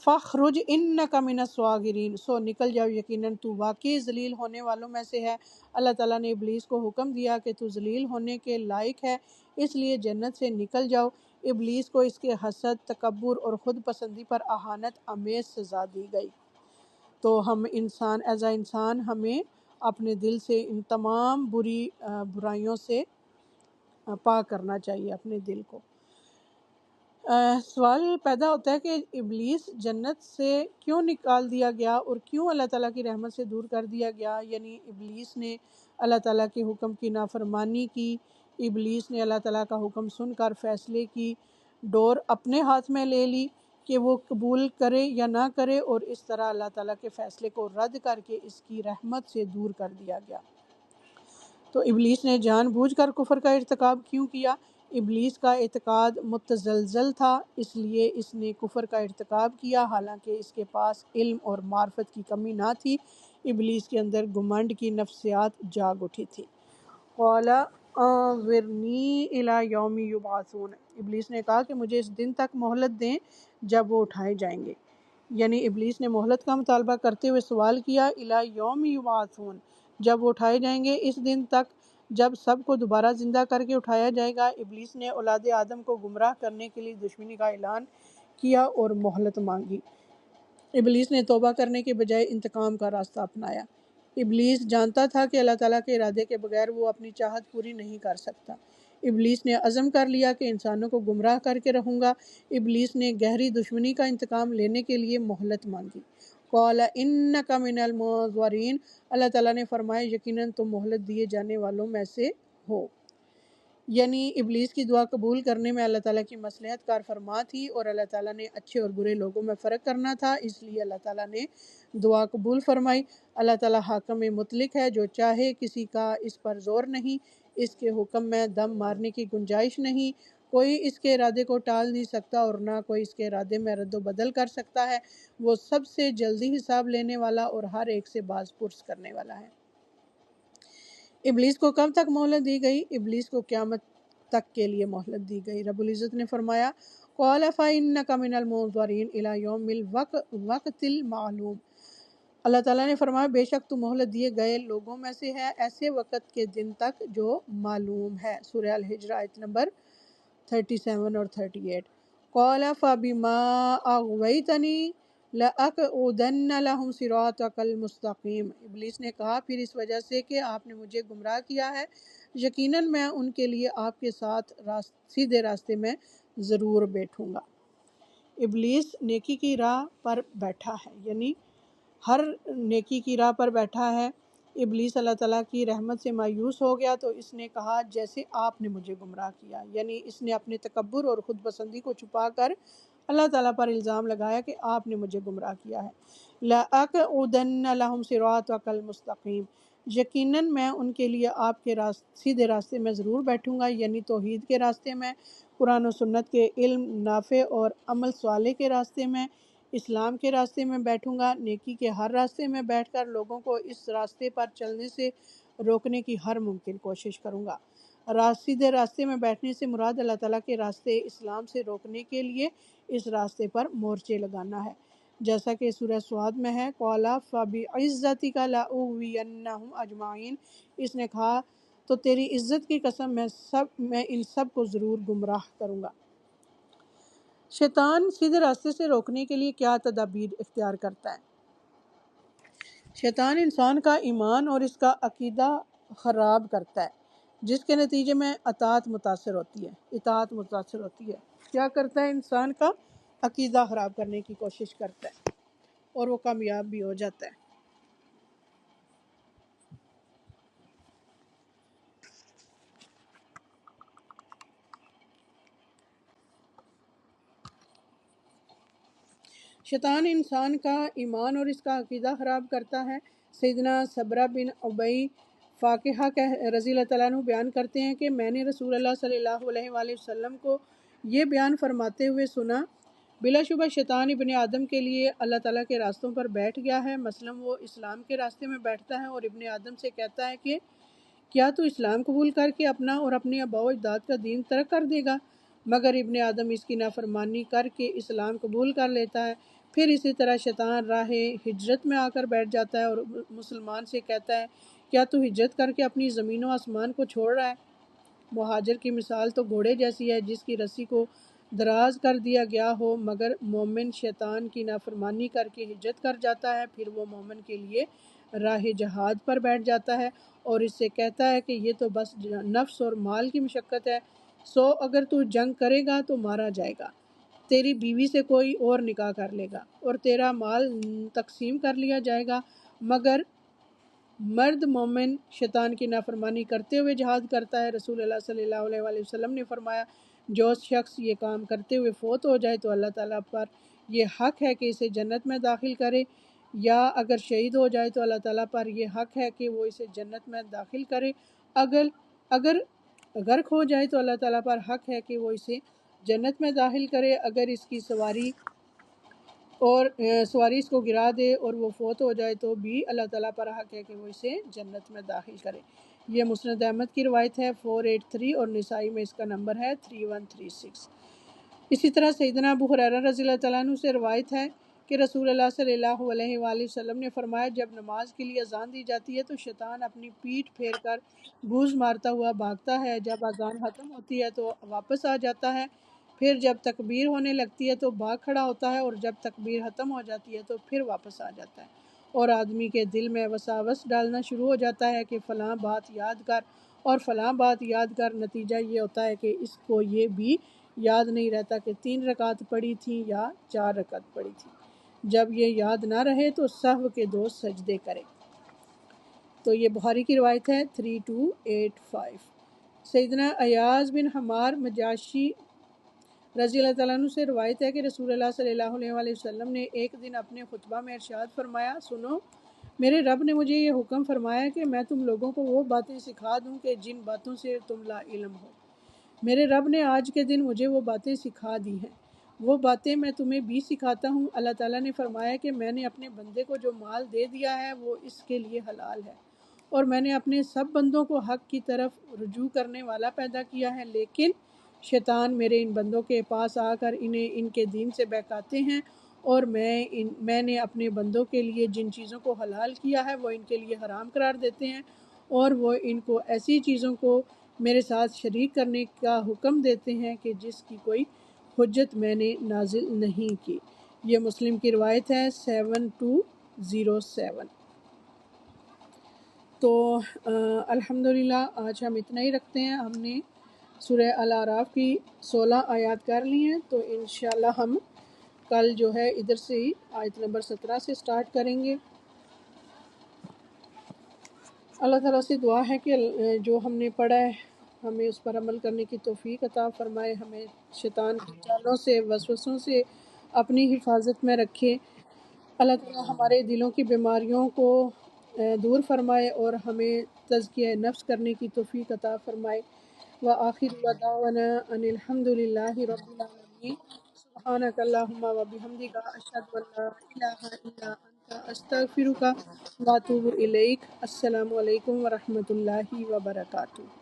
فَاخْرُجْ إِنَّكَ مِنَ الصَّاغِرِينَ، سو نکل جاؤ، یقیناً تو واقعی ذلیل ہونے والوں میں سے ہے۔ اللہ تعالیٰ نے ابلیس کو حکم دیا کہ تو ذلیل ہونے کے لائق ہے، اس لیے جنت سے نکل جاؤ۔ ابلیس کو اس کے حسد، تکبر اور خود پسندی پر اہانت آمیز سزا دی گئی۔ تو ہم انسان ہمیں اپنے دل سے ان تمام برائیوں سے پاک کرنا چاہیے اپنے دل کو۔ سوال پیدا ہوتا ہے کہ ابلیس جنت سے کیوں نکال دیا گیا اور کیوں اللہ تعالیٰ کی رحمت سے دور کر دیا گیا؟ یعنی ابلیس نے اللہ تعالیٰ کے حکم کی نافرمانی کی، ابلیس نے اللہ تعالیٰ کا حکم سن کر فیصلے کی ڈور اپنے ہاتھ میں لے لی کہ وہ قبول کرے یا نہ کرے، اور اس طرح اللہ تعالیٰ کے فیصلے کو رد کر کے اس کی رحمت سے دور کر دیا گیا۔ تو ابلیس نے جان بوجھ کر کفر کا ارتکاب کیوں کیا؟ ابلیس کا اعتقاد متزلزل تھا، اس لیے اس نے کفر کا ارتکاب کیا حالانکہ اس کے پاس علم اور معرفت کی کمی نہ تھی۔ ابلیس کے اندر گھمنڈ کی نفسیات جاگ اٹھی تھی۔ قال ورنی الی یوم یبعثون، ابلیس نے کہا کہ مجھے اس دن تک مہلت دیں جب وہ اٹھائے جائیں گے، یعنی ابلیس نے مہلت کا مطالبہ کرتے ہوئے سوال کیا الی یوم یبعثون، جب وہ اٹھائے جائیں گے، اس دن تک جب سب کو دوبارہ زندہ کر کے اٹھایا جائے گا۔ ابلیس نے اولاد آدم کو گمراہ کرنے کے لیے دشمنی کا اعلان کیا اور مہلت مانگی۔ ابلیس نے توبہ کرنے کے بجائے انتقام کا راستہ اپنایا۔ ابلیس جانتا تھا کہ اللہ تعالیٰ کے ارادے کے بغیر وہ اپنی چاہت پوری نہیں کر سکتا۔ ابلیس نے عزم کر لیا کہ انسانوں کو گمراہ کر کے رہوں گا۔ ابلیس نے گہری دشمنی کا انتقام لینے کے لیے مہلت مانگی۔ قال انک من المنظرین، اللہ تعالیٰ نے فرمایا یقیناً تم مہلت دیے جانے والوں میں سے ہو۔ یعنی ابلیس کی دعا قبول کرنے میں اللہ تعالیٰ کی مصلحت کار فرما تھی، اور اللہ تعالیٰ نے اچھے اور برے لوگوں میں فرق کرنا تھا، اس لیے اللہ تعالیٰ نے دعا قبول فرمائی۔ اللہ تعالیٰ حاکم مطلق ہے، جو چاہے کسی کا اس پر زور نہیں، اس کے حکم میں دم مارنے کی گنجائش نہیں، کوئی اس کے ارادے کو ٹال نہیں سکتا اور نہ کوئی اس کے ارادے میں رد و بدل کر سکتا ہے۔ وہ سب سے جلدی حساب لینے والا اور ہر ایک سے باز پرس کرنے والا ہے۔ ابلیس کو کب تک مہلت دی گئی؟ ابلیس کو قیامت تک کے لیے مہلت دی گئی۔ رب العزت نے فرمایا قال فإنک من المنظرین الی یوم الوقت المعلوم، اللہ تعالیٰ نے فرمایا بے شک تو مہلت دیے گئے لوگوں میں سے ہے ایسے وقت کے دن تک جو معلوم ہے۔ سورہ الحجر آیت نمبر 37 اور 38۔ قال فبما اغویتنی لأقعدن لهم صراطک المستقیم، ابلیس نے کہا پھر اس وجہ سے کہ آپ نے مجھے گمراہ کیا ہے، یقیناً میں ان کے لیے آپ کے ساتھ سیدھے راستے میں ضرور بیٹھوں گا۔ ابلیس نیکی کی راہ پر بیٹھا ہے، یعنی ہر نیکی کی راہ پر بیٹھا ہے۔ ابلیس اللہ تعالیٰ کی رحمت سے مایوس ہو گیا تو اس نے کہا جیسے آپ نے مجھے گمراہ کیا، یعنی اس نے اپنے تکبر اور خود پسندی کو چھپا کر اللہ تعالیٰ پر الزام لگایا کہ آپ نے مجھے گمراہ کیا ہے۔ لَأَقْعُدَنَّ لَهُمْ صِرَاطَكَ الْمُسْتَقِيمَ، یقیناً میں ان کے لیے آپ کے سیدھے راستے میں ضرور بیٹھوں گا، یعنی توحید کے راستے میں، قرآن و سنت کے علم نافع اور عمل صالح کے راستے میں، اسلام کے راستے میں بیٹھوں گا۔ نیکی کے ہر راستے میں بیٹھ کر لوگوں کو اس راستے پر چلنے سے روکنے کی ہر ممکن کوشش کروں گا۔ سیدھے راستے میں بیٹھنے سے مراد اللہ تعالیٰ کے راستے اسلام سے روکنے کے لیے اس راستے پر مورچے لگانا ہے، جیسا کہ سورہ سعد میں ہے قَالَ فَبِعِزَّتِكَ لَأُغْوِيَنَّهُمْ أَجْمَعِينَ، اس نے کہا تو تیری عزت کی قسم میں ان سب کو ضرور گمراہ کروں گا۔ شیطان سیدھے راستے سے روکنے کے لیے کیا تدابیر اختیار کرتا ہے؟ شیطان انسان کا ایمان اور اس کا عقیدہ خراب کرتا ہے، جس کے نتیجے میں اطاعت متاثر ہوتی ہے۔ کیا کرتا ہے؟ انسان کا عقیدہ خراب کرنے کی کوشش کرتا ہے اور وہ کامیاب بھی ہو جاتا ہے۔ شیطان انسان کا ایمان اور اس کا عقیدہ خراب کرتا ہے۔ سیدنا صبرہ بن ابی فاقیہ رضی اللہ تعالیٰ عنہ بیان کرتے ہیں کہ میں نے رسول اللہ صلی اللہ علیہ وآلہ وسلم کو یہ بیان فرماتے ہوئے سنا، بلا شبہ شیطان ابن آدم کے لیے اللہ تعالیٰ کے راستوں پر بیٹھ گیا ہے، مثلا وہ اسلام کے راستے میں بیٹھتا ہے اور ابن آدم سے کہتا ہے کہ کیا تو اسلام قبول کر کے اپنا اور اپنے آباء و اجداد کا دین ترک کر دے گا؟ مگر ابن آدم اس کی نافرمانی کر کے اسلام قبول کر لیتا ہے۔ پھر اسی طرح شیطان راہ ہجرت میں آ کر بیٹھ جاتا ہے اور مسلمان سے کہتا ہے کیا تو ہجرت کر کے اپنی زمین و آسمان کو چھوڑ رہا ہے؟ مہاجر کی مثال تو گھوڑے جیسی ہے جس کی رسی کو دراز کر دیا گیا ہو، مگر مومن شیطان کی نافرمانی کر کے ہجرت کر جاتا ہے، پھر وہ مومن کے لیے راہ جہاد پر بیٹھ جاتا ہے اور اس سے کہتا ہے کہ یہ تو بس نفس اور مال کی مشقت ہے، سو اگر تو جنگ کرے گا تو مارا جائے گا، تیری بیوی سے کوئی اور نکاح کر لے گا اور تیرا مال تقسیم کر لیا جائے گا۔ مگر مرد مومن شیطان کی نافرمانی کرتے ہوئے جہاد کرتا ہے۔ رسول اللہ صلی اللہ علیہ وآلہ وسلم نے فرمایا جو شخص یہ کام کرتے ہوئے فوت ہو جائے تو اللہ تعالیٰ پر یہ حق ہے کہ اسے جنت میں داخل کرے، یا اگر شہید ہو جائے تو اللہ تعالیٰ پر یہ حق ہے کہ وہ اسے جنت میں داخل کرے، اگر غرق ہو جائے تو اللہ تعالیٰ پر حق ہے کہ وہ اسے جنت میں داخل کرے، اگر اس کی سواری اس کو گرا دے اور وہ فوت ہو جائے تو بھی اللہ تعالیٰ پر حق ہے کہ وہ اسے جنت میں داخل کرے۔ یہ مسند احمد کی روایت ہے 483 اور نسائی میں اس کا نمبر ہے 3136۔ اسی طرح سیدنا ابو ہریرہ رضی اللہ تعالیٰ عنہ سے روایت ہے کہ رسول اللہ صلی اللہ علیہ وآلہ وسلم نے فرمایا جب نماز کے لیے اذان دی جاتی ہے تو شیطان اپنی پیٹھ پھیر کر گوز مارتا ہوا بھاگتا ہے، جب اذان ختم ہوتی ہے تو واپس آ جاتا ہے، پھر جب تکبیر ہونے لگتی ہے تو بھاگ کھڑا ہوتا ہے، اور جب تکبیر ختم ہو جاتی ہے تو پھر واپس آ جاتا ہے، اور آدمی کے دل میں وساوس ڈالنا شروع ہو جاتا ہے کہ فلاں بات یاد کر اور فلاں بات یاد کر۔ نتیجہ یہ ہوتا ہے کہ اس کو یہ بھی یاد نہیں رہتا کہ 3 رکعت پڑھی تھی یا 4 رکعت پڑھی تھی۔ جب یہ یاد نہ رہے تو سہو کے 2 سجدے کرے۔ تو یہ بخاری کی روایت ہے 3285۔ سیدنا ایاز بن حمار مجاشی رضی اللہ تعالیٰ عنہ سے روایت ہے کہ رسول اللہ صلی اللہ علیہ وآلہ وسلم نے ایک دن اپنے خطبہ میں ارشاد فرمایا، سنو، میرے رب نے مجھے یہ حکم فرمایا کہ میں تم لوگوں کو وہ باتیں سکھا دوں کہ جن باتوں سے تم لا علم ہو۔ میرے رب نے آج کے دن مجھے وہ باتیں سکھا دی ہیں، وہ باتیں میں تمہیں بھی سکھاتا ہوں۔ اللہ تعالیٰ نے فرمایا کہ میں نے اپنے بندے کو جو مال دے دیا ہے وہ اس کے لیے حلال ہے، اور میں نے اپنے سب بندوں کو حق کی طرف رجوع کرنے والا پیدا کیا ہے، لیکن شیطان میرے ان بندوں کے پاس آ کر انہیں ان کے دین سے بہکاتے ہیں، اور میں نے اپنے بندوں کے لیے جن چیزوں کو حلال کیا ہے وہ ان کے لیے حرام قرار دیتے ہیں، اور وہ ان کو ایسی چیزوں کو میرے ساتھ شریک کرنے کا حکم دیتے ہیں کہ جس کی کوئی حجت میں نے نازل نہیں کی۔ یہ مسلم کی روایت ہے 7207۔ تو الحمدللہ آج ہم اتنا ہی رکھتے ہیں۔ ہم نے سورہ الاعراف کی 16 آیات کر لی ہیں، تو انشاءاللہ ہم کل جو ہے ادھر سے ہی آیت نمبر 17 سے سٹارٹ کریں گے۔ اللہ تعالیٰ سے دعا ہے کہ جو ہم نے پڑھا ہے ہمیں اس پر عمل کرنے کی توفیق عطا فرمائے، ہمیں شیطان کی چالوں سے وسوسوں سے اپنی حفاظت میں رکھے۔ اللہ تعالیٰ ہمارے دلوں کی بیماریوں کو دور فرمائے اور ہمیں تزکیہ نفس کرنے کی توفیق عطا فرمائے۔ وآخر دعوانا ان الحمد للہ رب العالمین۔ سبحانک اللہم و بحمدک، اشہد ان لا الہ الا انت، استغفرک و اتوب الیک۔ السلام علیکم ورحمۃ اللہ وبرکاتہ۔